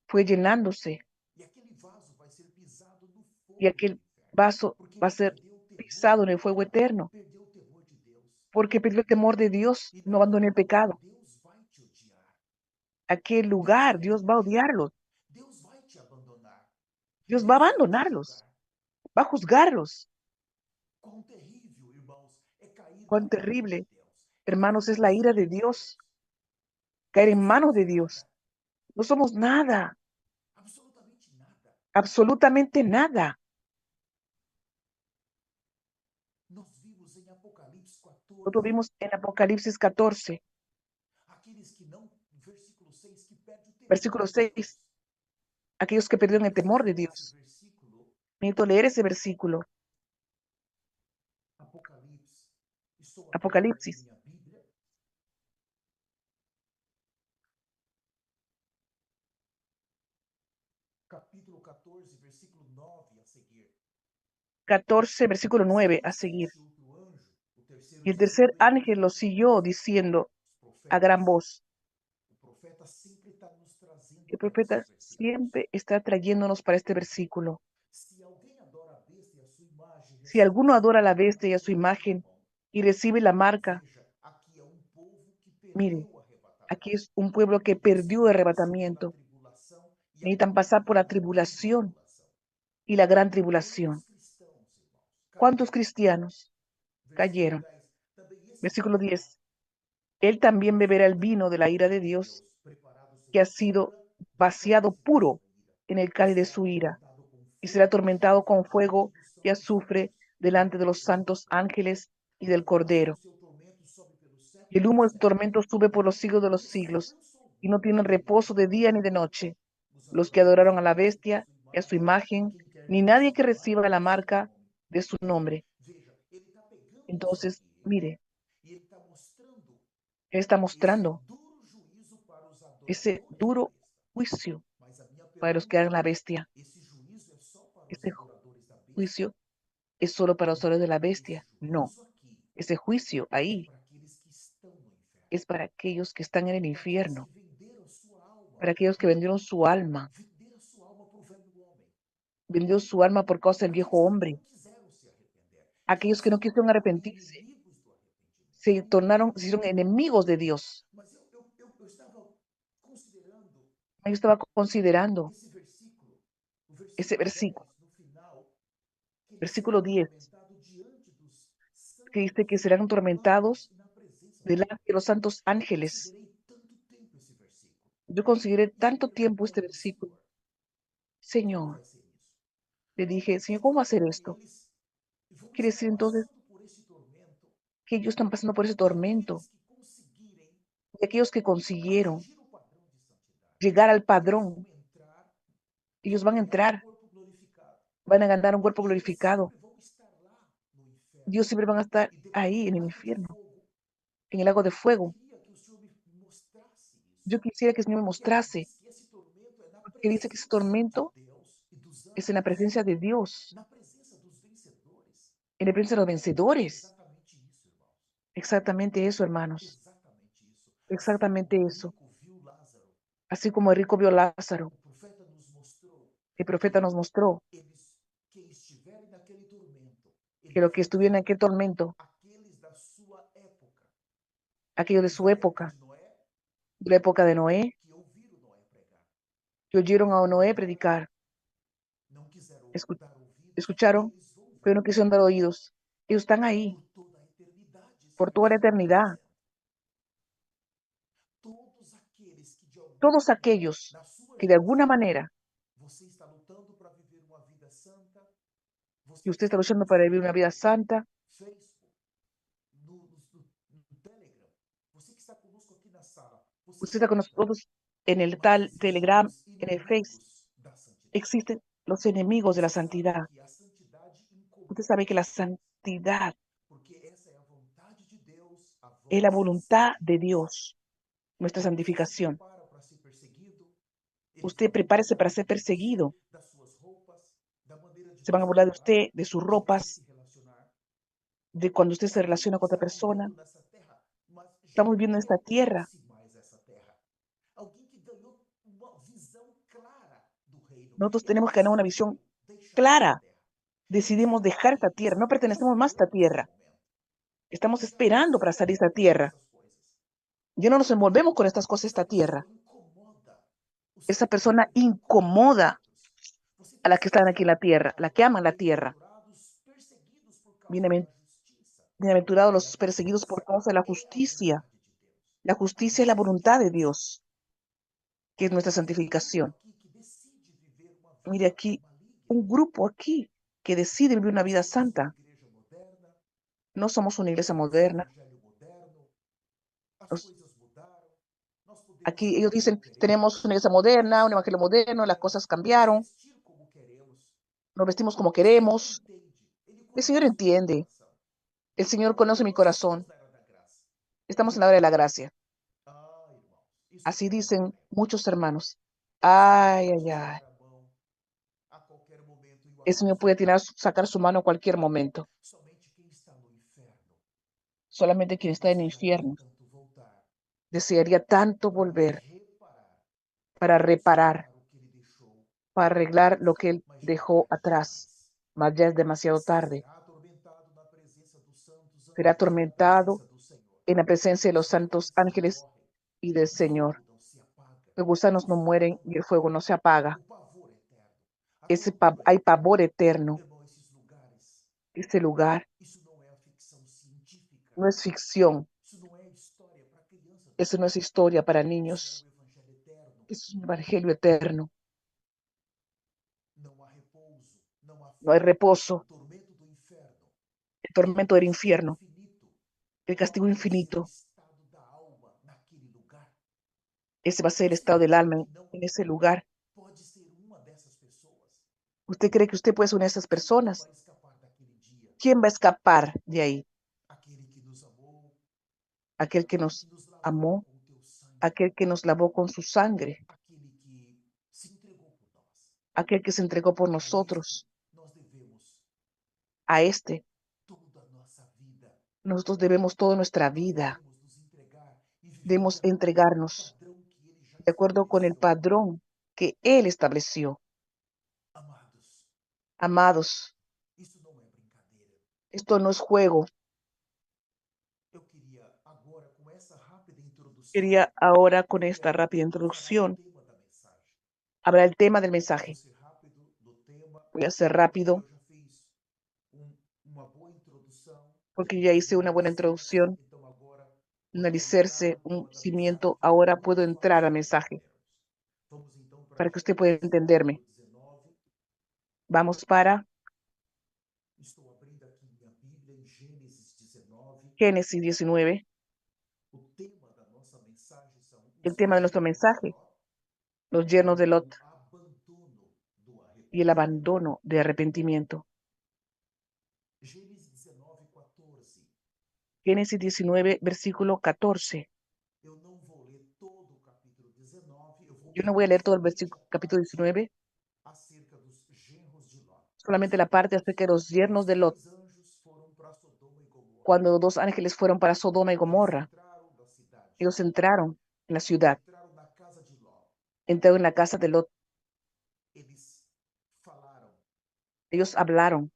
S1: fue llenándose.
S2: E aquele vaso vai ser pisado no
S1: Y
S2: fogo do
S1: aquel
S2: inferno.
S1: vaso
S2: Porque
S1: va
S2: ele
S1: a ser
S2: perdeu o temor,
S1: pisado en el fuego eterno.
S2: perdeu o temor de Deus.
S1: Porque perdió el temor de Dios,
S2: E
S1: no abandonó
S2: naquele
S1: el
S2: lugar
S1: pecado.
S2: Deus vai te odiar.
S1: Aquel
S2: Deus
S1: lugar,
S2: vai te
S1: Dios va a
S2: rejeitar.
S1: odiarlos.
S2: Deus vai te abandonar.
S1: Dios va a
S2: Deus vai te
S1: abandonarlos.
S2: julgar.
S1: Va a juzgarlos.
S2: Quão terrível, irmãos, é cair na
S1: Cuán
S2: ira de
S1: terrible,
S2: Deus. É cair
S1: hermanos, es la
S2: nas
S1: ira de
S2: mãos de
S1: Dios.
S2: Deus.
S1: Caer
S2: Nós
S1: en
S2: não
S1: manos
S2: somos
S1: de
S2: nada,
S1: Dios. No somos nada,
S2: absolutamente nada.
S1: absolutamente nada.
S2: Nós vimos em Apocalipse
S1: Nosotros
S2: 14,
S1: vimos en Apocalipsis 14,
S2: aqueles que não, versículo 6, que perde o temor
S1: versículo
S2: de
S1: 6,
S2: Deus.
S1: aquellos que
S2: Eu
S1: perdieron el temor
S2: preciso
S1: de
S2: ler esse
S1: Dios.
S2: versículo,
S1: Necesito leer ese versículo.
S2: Apocalipse. Estou abrindo aqui
S1: Apocalipsis,
S2: minha Bíblia. Capítulo 14, versículo 9 a seguir.
S1: 14, versículo 9 a
S2: Depois
S1: seguir.
S2: disse outro anjo, o terceiro,
S1: Y el tercer
S2: dizendo:
S1: ángel lo
S2: Envia
S1: siguió diciendo
S2: os
S1: a gran
S2: profetas.
S1: voz.
S2: O profeta sempre está nos trazendo
S1: El
S2: para esses
S1: profeta
S2: versículos.
S1: siempre está trayéndonos para este versículo.
S2: Se alguém adora a besta e a sua imagem,
S1: Si alguno
S2: recebe
S1: adora a
S2: a
S1: la
S2: marca
S1: bestia y
S2: no
S1: a su
S2: seu dedo da
S1: imagen
S2: mão.
S1: y recibe la marca,
S2: Veja, aqui é um povo que
S1: mire,
S2: perdeu o arrebatamento.
S1: aquí es un pueblo que perdió
S2: Necessitam passar pela
S1: arrebatamiento.
S2: tribulação e
S1: Necesitan
S2: agora
S1: pasar por
S2: vem
S1: la
S2: a grande
S1: tribulación
S2: tribulação.
S1: y la gran
S2: Quantos
S1: tribulación.
S2: cristãos, irmãos,
S1: ¿Cuántos
S2: caíram?
S1: cristianos
S2: Versículo
S1: cayeron?
S2: 10. Também esse
S1: Versículo
S2: beberá
S1: 10. Él también
S2: do
S1: beberá el
S2: fruto da
S1: vino de la ira de
S2: ira de
S1: Dios,
S2: Deus, preparado
S1: que ha
S2: segundo a
S1: sido
S2: obra do
S1: vaciado
S2: cálice da
S1: puro
S2: sua ira,
S1: en el
S2: e
S1: cáliz de
S2: será
S1: su ira,
S2: atormentado com
S1: y será
S2: fogo e
S1: atormentado
S2: enxofre
S1: con
S2: diante
S1: fuego
S2: dos
S1: y
S2: santos
S1: azufre
S2: e
S1: delante de
S2: diante
S1: los
S2: do
S1: santos
S2: Cordeiro.
S1: ángeles y
S2: E a
S1: del
S2: fumaça do
S1: Cordero.
S2: seu tormento sobe pelos
S1: Y el
S2: séculos
S1: humo
S2: dos
S1: de su
S2: séculos,
S1: tormento sube
S2: e
S1: por los
S2: não
S1: siglos de los siglos,
S2: descansam
S1: y no tienen
S2: nem
S1: reposo de día ni de
S2: dormem
S1: noche
S2: os
S1: los que
S2: adoradores
S1: adoraron
S2: da
S1: a la
S2: besta e da
S1: bestia
S2: sua
S1: y a su
S2: imagem, e
S1: imagen,
S2: quem quer
S1: ni
S2: ver a
S1: nadie que
S2: sua
S1: reciba
S2: marca
S1: la
S2: no seu
S1: marca
S2: nome.
S1: de su nombre.
S2: Veja, ele está pegando isso
S1: Entonces,
S2: aqui
S1: mire,
S2: e ele está mostrando
S1: Él está
S2: esse
S1: mostrando
S2: duro juízo para os
S1: ese
S2: adoradores da
S1: duro
S2: besta.
S1: juicio
S2: Mas a minha
S1: para los que
S2: pergunta
S1: hagan la
S2: é:
S1: bestia.
S2: esse juízo é só para os
S1: Ese
S2: adoradores da besta?
S1: juicio es solo para los
S2: Não.
S1: hombres de la
S2: Esse
S1: bestia. No,
S2: juízo aqui
S1: ese juicio
S2: é
S1: ahí
S2: para aqueles que estão no inferno,
S1: es para aquellos que están en el
S2: para aqueles que
S1: infierno,
S2: venderam a sua alma,
S1: para aquellos que vendieron su alma,
S2: venderam a sua alma para o velho homem,
S1: vendió su alma por causa del viejo
S2: aqueles que
S1: hombre,
S2: não quiseram se arrepender, que
S1: aquellos que
S2: se
S1: no quisieron
S2: tornaram
S1: arrepentirse,
S2: inimigos do arrependimento.
S1: se hicieron enemigos de Dios.
S2: Mas eu estava considerando
S1: Yo estaba considerando
S2: esse versículo, o
S1: ese
S2: versículo
S1: versículo,
S2: 10 no final, que eles
S1: versículo
S2: serão
S1: 10,
S2: atormentados diante dos
S1: que dice que
S2: santos
S1: serán
S2: anjos
S1: atormentados
S2: e na presença do
S1: delante
S2: Senhor.
S1: de los santos
S2: Eu
S1: ángeles.
S2: considerei tanto tempo esse versículo.
S1: Yo consideré
S2: E eu
S1: tanto tiempo este
S2: perguntando,
S1: versículo.
S2: Senhor, como
S1: Señor,
S2: vai ser isso?
S1: le dije, Señor, ¿cómo va a ser
S2: Significa que
S1: esto?
S2: eles vão
S1: Quiere
S2: estar
S1: decir entonces
S2: passando por esse tormento
S1: que ellos están pasando por ese
S2: e
S1: tormento
S2: aqueles que conseguirem
S1: y aquellos que consiguieron
S2: atingir o padrão de santidade,
S1: llegar al
S2: eles vão
S1: padrón,
S2: entrar,
S1: ellos
S2: vão
S1: van a
S2: ganhar um
S1: entrar,
S2: corpo glorificado.
S1: van a ganar un cuerpo
S2: E eles
S1: glorificado.
S2: sempre vão estar lá no inferno.
S1: Dios siempre van a estar
S2: E depois
S1: ahí
S2: no
S1: en el
S2: lago de
S1: infierno,
S2: fogo,
S1: en el lago de
S2: eu
S1: fuego.
S2: queria que o Senhor me mostrasse
S1: Yo
S2: isso.
S1: quisiera que el Señor me
S2: Porque
S1: mostrase,
S2: diz que esse tormento é na
S1: que dice que ese
S2: presença de
S1: tormento
S2: Deus e dos
S1: es en la
S2: anjos,
S1: presencia de Dios,
S2: na presença dos vencedores.
S1: en la presencia de los vencedores.
S2: Exatamente isso, irmãos.
S1: Exactamente eso, hermanos.
S2: Exatamente isso. Assim como
S1: Exactamente
S2: o
S1: eso.
S2: rico viu Lázaro,
S1: Así como el rico vio a Lázaro,
S2: o profeta nos mostrou
S1: el profeta
S2: que
S1: nos mostró
S2: eles que estiverem naquele tormento, ele
S1: que lo que
S2: vai
S1: estuvieron
S2: ver
S1: en aquel tormento,
S2: aqueles da sua época,
S1: aquello de
S2: os
S1: su
S2: da época
S1: época,
S2: de Noé,
S1: de la época de Noé,
S2: que ouviram Noé pregar,
S1: que oyeron
S2: não
S1: a Noé
S2: ouviram,
S1: predicar,
S2: não quiseram
S1: escu-
S2: dar ouvidos,
S1: escucharon,
S2: eles vão
S1: pero
S2: ver
S1: no quisieron dar oídos. Ellos están ahí
S2: por toda a eternidade esse
S1: por toda la
S2: versículo está
S1: eternidad.
S2: dizendo. Todos aqueles que de alguma
S1: Todos
S2: maneira,
S1: aquellos
S2: na sua
S1: que de alguna
S2: geração,
S1: manera,
S2: você está lutando para viver uma vida santa, você
S1: que
S2: que
S1: usted está
S2: está
S1: luchando para
S2: conosco
S1: vivir
S2: aqui
S1: una vida
S2: no
S1: santa,
S2: Facebook, no Telegram, você que está conosco aqui na sala, você
S1: usted está con
S2: luta,
S1: nosotros en el
S2: mas
S1: tal
S2: existem
S1: Telegram,
S2: os
S1: en el Face,
S2: inimigos da santidade.
S1: existen los enemigos de la
S2: Você sabe
S1: santidad.
S2: que a santidade
S1: Usted
S2: incomoda
S1: sabe
S2: o
S1: que la
S2: Senhor,
S1: santidad
S2: porque essa é a vontade de Deus, a
S1: es la
S2: vossa
S1: voluntad de
S2: santificação.
S1: Dios, nuestra
S2: Você se
S1: santificación.
S2: prepara para ser perseguido, eles
S1: Usted
S2: vão
S1: prepárese para ser
S2: burlar de você,
S1: perseguido.
S2: das suas roupas, da maneira de
S1: Se van a
S2: você
S1: burlar de
S2: falar,
S1: usted, de sus
S2: de você
S1: ropas,
S2: se relacionar.
S1: de cuando usted se
S2: Sabemos
S1: relaciona
S2: que
S1: con otra
S2: está
S1: persona.
S2: vivendo nessa terra, mas já
S1: Estamos
S2: não
S1: viviendo en esta tierra.
S2: pertence mais a essa terra. Alguém que ganhou uma visão clara do reino,
S1: Nosotros
S2: ele
S1: tenemos que ganar una
S2: decidiu
S1: visión
S2: deixar essa
S1: clara.
S2: terra. Ele
S1: Decidimos
S2: está
S1: dejar esta
S2: aqui,
S1: tierra. No
S2: está
S1: pertenecemos más a esta
S2: esperando esse
S1: tierra.
S2: momento.
S1: Estamos
S2: E já não
S1: esperando
S2: se
S1: para salir de esta
S2: envolve com
S1: tierra.
S2: essas coisas.
S1: Ya no nos envolvemos con estas cosas de
S2: Essa
S1: esta
S2: pessoa
S1: tierra.
S2: incomoda os
S1: Esa
S2: que
S1: persona
S2: amam os
S1: incomoda
S2: outros. Você
S1: a las que están
S2: precisa
S1: aquí en la tierra, a las que aman la tierra.
S2: bem-aventurados perseguidos por causa
S1: Bienaven-
S2: da justiça,
S1: Bienaventurados
S2: porque a
S1: los perseguidos por
S2: justiça
S1: causa de la
S2: é a
S1: justicia.
S2: vontade de Deus.
S1: La
S2: A
S1: justicia es la
S2: nossa
S1: voluntad de
S2: justiça.
S1: Dios, que es nuestra
S2: Mas um grupo
S1: santificación.
S2: aqui que decide viver uma
S1: Mire
S2: vida
S1: aquí,
S2: maligna.
S1: un grupo aquí que decide vivir una
S2: Nós
S1: vida
S2: somos uma
S1: santa.
S2: igreja moderna,
S1: No somos una
S2: nós
S1: iglesia
S2: somos um
S1: moderna.
S2: evangelho moderno, as
S1: Nos-
S2: coisas mudaram, nós podemos
S1: Aquí ellos
S2: falar como
S1: dicen, tenemos
S2: queremos,
S1: una iglesia moderna, un
S2: pensar
S1: evangelio
S2: como
S1: moderno, las
S2: queremos,
S1: cosas
S2: nos
S1: cambiaron,
S2: vestir como queremos.
S1: nos vestimos como
S2: O Senhor
S1: queremos.
S2: entende, Ele
S1: El Señor
S2: conhece o meu
S1: entiende,
S2: coração.
S1: el Señor conoce mi
S2: Nós estamos
S1: corazón.
S2: na era da graça.
S1: Estamos en la hora de la gracia.
S2: Ah, irmãos, isso
S1: Así
S2: dói no
S1: dicen
S2: momento.
S1: muchos hermanos.
S2: O Senhor
S1: Ay,
S2: pode
S1: ay, ay.
S2: tirar a mão a qualquer momento e o
S1: El Señor puede
S2: acusar.
S1: sacar su mano a cualquier momento.
S2: Somente quem está no inferno
S1: Solamente quien está en el
S2: desejaria
S1: infierno
S2: tanto voltar
S1: desearía tanto
S2: para
S1: volver
S2: reparar,
S1: para
S2: para
S1: reparar,
S2: consertar o que ele deixou
S1: para
S2: para
S1: arreglar
S2: trás.
S1: lo que Él
S2: Mas já é
S1: dejó
S2: tarde
S1: atrás.
S2: demais.
S1: Mas ya es demasiado tarde.
S2: Será atormentado na presença dos santos
S1: Será
S2: anjos e na
S1: atormentado
S2: presença do Senhor.
S1: en la presencia de
S2: Os
S1: los santos
S2: gusanos não
S1: ángeles
S2: morrem,
S1: y del
S2: o
S1: Señor.
S2: fogo não se apaga,
S1: Los gusanos
S2: o
S1: no
S2: fogo
S1: mueren
S2: não
S1: y el
S2: apaga,
S1: fuego no se apaga.
S2: o pavor eterno, a tortura
S1: Hay
S2: eterna.
S1: pavor eterno.
S2: Irmão, esses lugares,
S1: Este lugar
S2: isso não é a ficção científica,
S1: no es ficción.
S2: isso não é história para criança do
S1: Eso no es
S2: céu,
S1: historia para
S2: isso é o
S1: niños.
S2: evangelho eterno.
S1: Es un evangelio eterno.
S2: Não há repouso, não há
S1: No hay
S2: fim. O
S1: reposo.
S2: tormento do inferno
S1: El
S2: é um
S1: tormento del
S2: castigo
S1: infierno.
S2: infinito.
S1: El
S2: Qual
S1: castigo
S2: que vai ser o
S1: infinito.
S2: estado da alma naquele lugar?
S1: Ese va a ser el
S2: Você
S1: estado del
S2: acha
S1: alma
S2: que não
S1: en ese lugar.
S2: pode ser uma dessas pessoas?
S1: ¿Usted cree que usted puede ser una de esas
S2: Quem não
S1: personas?
S2: vai escapar daquele dia?
S1: ¿Quién va a escapar de ahí?
S2: aquele que nos amou,
S1: Aquel que
S2: aquele
S1: nos
S2: que nos lavou
S1: amó,
S2: com o teu sangue,
S1: aquel que nos lavó con su sangre,
S2: aquele que se entregou por nós.
S1: aquel que se entregó por
S2: A este
S1: nosotros.
S2: nós devemos
S1: A este
S2: toda a nossa vida.
S1: nosotros debemos toda nuestra
S2: Nós
S1: vida.
S2: devemos nos entregar e viver de
S1: Debemos
S2: acordo com o
S1: entregarnos
S2: padrão que ele já
S1: de acuerdo con el
S2: estabeleceu.
S1: padrón que Él estableció.
S2: Amados,
S1: Amados,
S2: isso não é brincadeira.
S1: esto no es juego.
S2: Eu queria agora, com essa rápida introdução,
S1: Quería ahora con
S2: eu
S1: esta
S2: quero
S1: rápida
S2: falar do
S1: introducción
S2: tema da mensagem.
S1: hablar el tema del
S2: Eu vou
S1: mensaje.
S2: ser rápido do tema,
S1: Voy a ser
S2: porque
S1: rápido
S2: eu já fiz uma boa introdução
S1: porque ya hice
S2: de um
S1: una buena
S2: alicerce,
S1: introducción,
S2: então agora,
S1: un
S2: quando eu entrar
S1: alicerce,
S2: no
S1: un
S2: tema da
S1: cimiento.
S2: mensagem,
S1: Ahora puedo
S2: mais
S1: entrar al
S2: fácil
S1: mensaje
S2: entendermos. Vamos então para
S1: para que usted pueda
S2: Gênesis
S1: entenderme.
S2: capítulo 19.
S1: Vamos para
S2: Estou abrindo aqui minha Bíblia em Gênesis 19.
S1: Génesis 19.
S2: O tema da nossa mensagem são
S1: El
S2: os
S1: tema de nuestro
S2: yernos de
S1: mensaje,
S2: Ló
S1: los
S2: e
S1: yernos de Lot
S2: o abandono do
S1: y el
S2: arrependimento.
S1: abandono de arrepentimiento.
S2: Gênesis 19, 14.
S1: Génesis 19, versículo 14.
S2: Eu não vou ler todo o capítulo 19, eu vou
S1: Yo no
S2: ler
S1: voy a leer todo el
S2: somente
S1: versículo,
S2: a
S1: capítulo
S2: parte
S1: 19,
S2: acerca dos genros de Ló.
S1: solamente la parte acerca de los
S2: Quando
S1: yernos
S2: os
S1: de Lot,
S2: três anjos foram para Sodoma e Gomorra,
S1: cuando dos ángeles fueron para Sodoma y
S2: eles
S1: Gomorra.
S2: entraram na cidade,
S1: Ellos entraron en la ciudad,
S2: entraram na casa de Ló.
S1: entraron en la casa de Lot.
S2: Eles falaram.
S1: Ellos hablaron.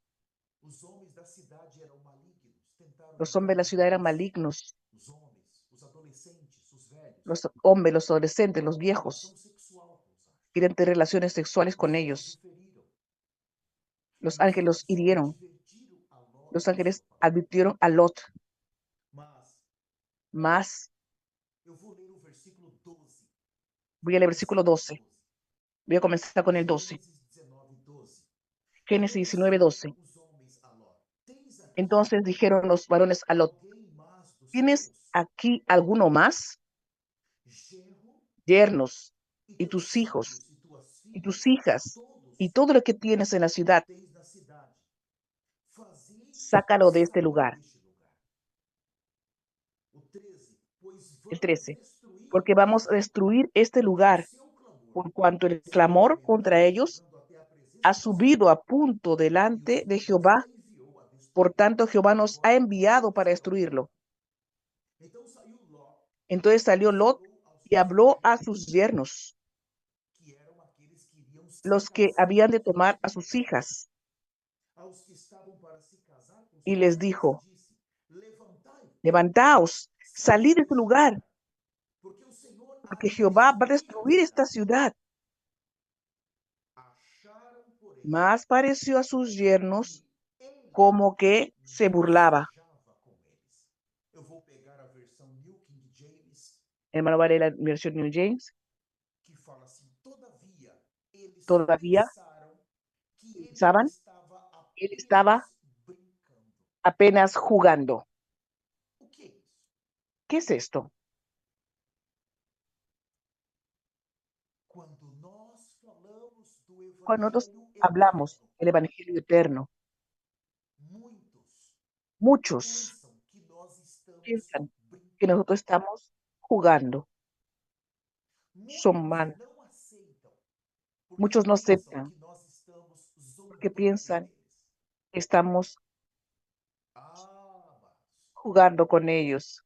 S2: Os homens da cidade eram malignos, tentaram
S1: Los
S2: matar
S1: hombres de la
S2: os
S1: ciudad eran
S2: dois,
S1: malignos.
S2: os homens, os adolescentes, os velhos.
S1: Los hombres, los adolescentes, los
S2: Tiveram uma relação
S1: viejos,
S2: sexual com os anjos.
S1: querían tener relaciones sexuales
S2: Os
S1: con
S2: anjos
S1: ellos.
S2: o feriram.
S1: Los
S2: E os
S1: ángeles los
S2: anjos
S1: hirieron.
S2: advertiram a Ló
S1: Los
S2: do seu
S1: ángeles
S2: papel.
S1: advirtieron a Lot.
S2: Mas
S1: Más,
S2: eu vou ler o versículo 12.
S1: voy a leer el versículo 12. Voy a comenzar con el 12.
S2: Gênesis 19, 12.
S1: Génesis
S2: Então
S1: 19,
S2: disseram
S1: 12.
S2: os homens a Ló: Tens aqui
S1: Entonces dijeron los varones a Lot,
S2: alguém mais dos
S1: ¿tienes
S2: teus,
S1: aquí alguno más?
S2: genro,
S1: Yernos,
S2: e
S1: y
S2: teus
S1: tus hijos,
S2: filhos, e tuas
S1: y tus
S2: filhas,
S1: hijas, y
S2: todos
S1: todo lo que tienes en la ciudad,
S2: tens na cidade. Fazei-os
S1: sácalo de este
S2: sair
S1: lugar.
S2: deste lugar. O 13. Pois
S1: El
S2: vamos
S1: 13.
S2: destruir
S1: Porque vamos a
S2: este lugar,
S1: destruir este
S2: porque o
S1: lugar,
S2: seu clamor
S1: por cuanto el
S2: se
S1: clamor contra
S2: incrementou,
S1: ellos
S2: chegando até a
S1: ha
S2: presença do
S1: subido
S2: Senhor.
S1: a punto
S2: E o
S1: delante de
S2: Senhor nos
S1: Jehová.
S2: enviou a
S1: Por
S2: destruí-lo.
S1: tanto, Jehová nos ha
S2: Agora
S1: enviado
S2: vamos
S1: para
S2: para o tema.
S1: destruirlo.
S2: Então saiu Ló
S1: Entonces
S2: e
S1: salió Lot
S2: falou aos
S1: y
S2: seus
S1: habló a
S2: genros,
S1: sus yernos,
S2: que eram aqueles que iriam se
S1: los que
S2: casar
S1: habían de
S2: com
S1: tomar a
S2: suas
S1: sus
S2: filhas.
S1: hijas,
S2: Aos que estavam para se casar com
S1: y
S2: suas
S1: les
S2: filhas,
S1: dijo,
S2: disse: Levantai,
S1: levantaos,
S2: saí
S1: salid de este
S2: deste
S1: lugar,
S2: lugar, porque o Senhor há
S1: porque
S2: de
S1: Jehová va a
S2: destruir a
S1: destruir esta
S2: cidade.
S1: ciudad.
S2: Acharam, porém,
S1: Mas pareció a sus yernos
S2: que ele
S1: como que se burlaba.
S2: gozejava com eles. Eu vou pegar a versão New King James,
S1: Hermano, vale la versión New James.
S2: que fala assim: Todavia, eles
S1: Todavía
S2: pensaram que ele
S1: pensaban,
S2: estava
S1: él estaba
S2: apenas brincando.
S1: apenas jugando.
S2: O que é isso?
S1: ¿Qué es esto?
S2: Quando nós falamos do
S1: Cuando nosotros
S2: Evangelho
S1: hablamos
S2: eterno,
S1: del Evangelio eterno,
S2: muitos
S1: muchos
S2: pensam que nós estamos
S1: piensan que
S2: brincando.
S1: nosotros estamos jugando. Son
S2: Muitos
S1: mal.
S2: não aceitam, porque
S1: Muchos no
S2: pensam
S1: aceptan
S2: que nós estamos
S1: porque
S2: zombando
S1: piensan
S2: deles.
S1: que estamos
S2: Ah, amados,
S1: jugando con ellos,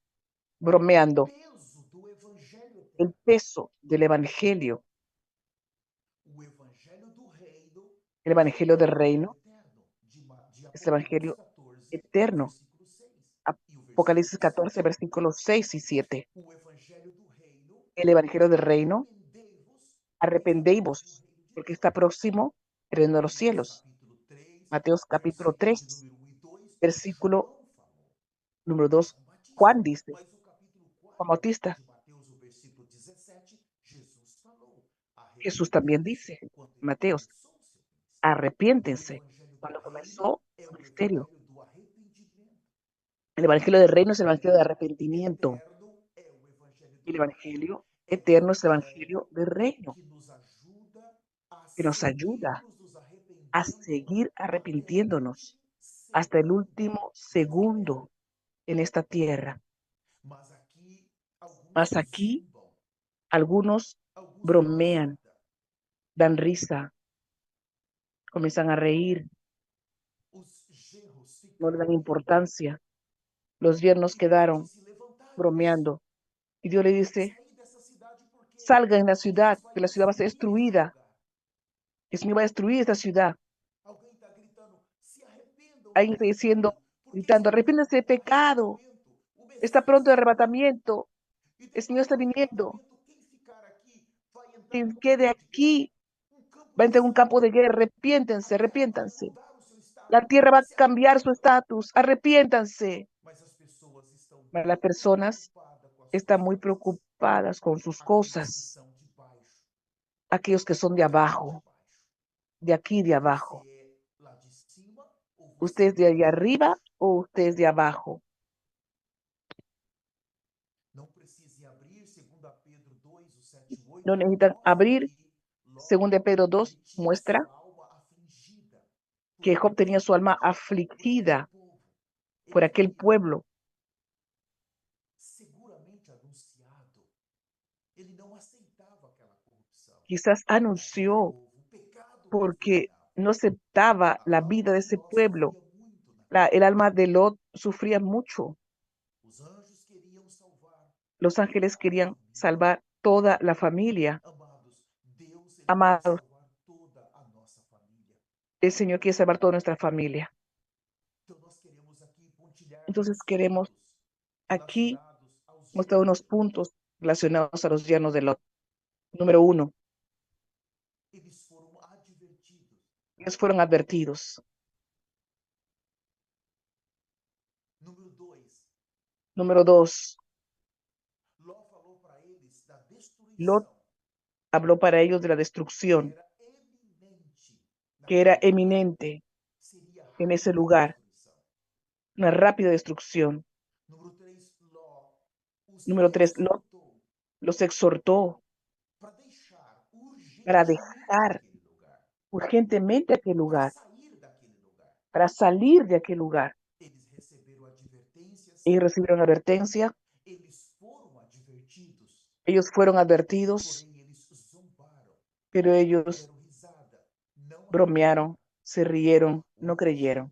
S2: o
S1: bromeando.
S2: peso do Evangelho
S1: El
S2: eterno,
S1: peso del Evangelio,
S2: o Evangelho do Reino,
S1: el
S2: é o
S1: Evangelio del
S2: Evangelho
S1: reino,
S2: eterno, de
S1: es el
S2: Apocalipse
S1: Evangelio
S2: 14,
S1: eterno.
S2: versículo 6 e o
S1: Apocalipsis
S2: versículo
S1: 14,
S2: 7.
S1: versículos 6 y 7.
S2: O Evangelho do Reino,
S1: El Evangelio del reino,
S2: arrependei-vos, porque está próximo o
S1: arrependéis,
S2: reino de
S1: porque
S2: Deus.
S1: está próximo el reino de los
S2: Mateus
S1: cielos.
S2: capítulo 3,
S1: Mateos capítulo
S2: versículo de
S1: 3,
S2: número 1 e 2,
S1: versículo
S2: João falou.
S1: número 2.
S2: João Batista.
S1: Juan dice,
S2: Mas o capítulo
S1: Juan
S2: 4
S1: Bautista,
S2: de Mateus, o versículo 17, Jesus falou:
S1: Jesús también
S2: arrependei-vos
S1: dice,
S2: quando ele
S1: Mateos,
S2: começou o seu ministério. O
S1: arrepiéntense.
S2: evangelho do
S1: Cuando
S2: reino
S1: comenzó
S2: é
S1: su
S2: o
S1: ministerio,
S2: evangelho do arrependimento.
S1: el Evangelio
S2: O
S1: del reino es el Evangelio de
S2: evangelho
S1: arrepentimiento.
S2: eterno é o evangelho
S1: El
S2: do reino.
S1: Evangelio
S2: É o
S1: eterno es el
S2: evangelho
S1: Evangelio del reino,
S2: que nos ajuda a
S1: que nos ayuda
S2: seguirmos nos
S1: a
S2: arrependendo
S1: seguir
S2: até a última
S1: arrepintiéndonos hasta el
S2: segundo
S1: último
S2: nessa terra.
S1: segundo en esta tierra.
S2: Mas aqui alguns
S1: Mas aquí
S2: zombam,
S1: algunos
S2: alguns dão
S1: bromean,
S2: risada.
S1: dan risa, comienzan a reír,
S2: Os genros
S1: no le dan
S2: ficaram rindo.
S1: importancia. Los yernos
S2: E Deus
S1: quedaron
S2: disse: levantai-vos
S1: bromeando. Y Dios le
S2: e
S1: dice,
S2: saí dessa cidade porque
S1: salga en la ciudad,
S2: Deus vai
S1: que la ciudad va a ser
S2: destruir esse
S1: destruida.
S2: lugar.
S1: El Señor va a destruir esta ciudad.
S2: Alguém está gritando: se arrependam do
S1: Alguien está diciendo,
S2: pecado, porque
S1: gritando,
S2: está
S1: arrepiéntanse de
S2: vindo o
S1: pecado.
S2: arrebatamento. O
S1: Está
S2: Messias
S1: pronto el
S2: está vindo.
S1: arrebatamiento.
S2: E
S1: El Señor
S2: depois
S1: está
S2: do
S1: viniendo.
S2: arrebatamento, quem ficar aqui vai entrar
S1: Quien
S2: num
S1: quede
S2: campo de guerra.
S1: aquí
S2: Um campo
S1: va a
S2: de
S1: entrar en un campo de
S2: sangue.
S1: guerra.
S2: A
S1: Arrepiéntanse,
S2: terra vai
S1: arrepiéntanse.
S2: mudar o seu
S1: La
S2: status.
S1: tierra va a
S2: Se
S1: cambiar su
S2: arrependam.
S1: estatus. Arrepiéntanse.
S2: Mas as pessoas estão
S1: Las
S2: muito
S1: personas
S2: preocupadas com as
S1: están
S2: suas
S1: muy
S2: coisas.
S1: preocupadas con sus
S2: Aqueles que
S1: cosas.
S2: são de baixo
S1: Aquellos que son de
S2: ficam de
S1: abajo,
S2: baixo.
S1: de aquí de
S2: Você
S1: abajo.
S2: é lá de cima ou você
S1: ¿Usted
S2: é
S1: es de
S2: lá de
S1: allá
S2: baixo?
S1: arriba o usted es de abajo?
S2: Não precise abrir, 2 Pedro 2, o 7 e 8,
S1: No necesitan
S2: mostra
S1: abrir.
S2: que Ló,
S1: Según de Pedro
S2: ele
S1: 2
S2: tinha
S1: muestra
S2: sua alma afligida por
S1: que Job tenía
S2: aquele
S1: su alma
S2: povo, por aquele
S1: afligida
S2: povo.
S1: por
S2: Ele
S1: aquel
S2: havia
S1: pueblo.
S2: seguramente anunciado. Ele não aceitava aquela corrupção
S1: Quizás
S2: daquele
S1: anunció
S2: povo, o pecado que
S1: porque
S2: reinava.
S1: no aceptaba
S2: A
S1: la vida
S2: alma
S1: de
S2: de
S1: ese
S2: Ló
S1: pueblo.
S2: sofria muito naquele
S1: El
S2: tempo.
S1: alma de Lot sufría mucho.
S2: Os anjos queriam salvar
S1: Los ángeles
S2: toda a
S1: querían
S2: família.
S1: salvar toda la familia.
S2: Amados, Deus ele quer
S1: Amados,
S2: salvar toda a nossa família.
S1: el Señor quiere salvar toda nuestra familia.
S2: Então nós queremos aqui pontilhar
S1: Entonces
S2: alguns
S1: queremos
S2: pontos
S1: aquí
S2: relacionados aos
S1: mostrar
S2: genros
S1: unos
S2: de Ló.
S1: puntos relacionados a los yernos de Lot. Número uno,
S2: Eles foram advertidos.
S1: ellos fueron advertidos.
S2: Número 2,
S1: Número dos,
S2: Ló falou para eles da
S1: Lot
S2: destruição
S1: habló para ellos de la
S2: que
S1: destrucción
S2: era eminente
S1: que era
S2: naquele lugar.
S1: eminente
S2: Seria
S1: en ese
S2: rápida a
S1: lugar,
S2: destruição.
S1: una rápida destrucción.
S2: Número 3, Ló os
S1: Número tres, Lot
S2: exortou
S1: los exhortó
S2: para deixar
S1: para
S2: urgentemente
S1: dejar
S2: aquele lugar,
S1: urgentemente aquel
S2: para
S1: lugar,
S2: sair daquele lugar.
S1: para salir de aquel lugar.
S2: Eles receberam advertências,
S1: Ellos recibieron advertencia,
S2: eles foram advertidos,
S1: ellos fueron advertidos,
S2: porém eles zombaram,
S1: pero ellos
S2: deram risada, não
S1: bromearon,
S2: acreditaram.
S1: se rieron, no
S2: Hoje,
S1: creyeron.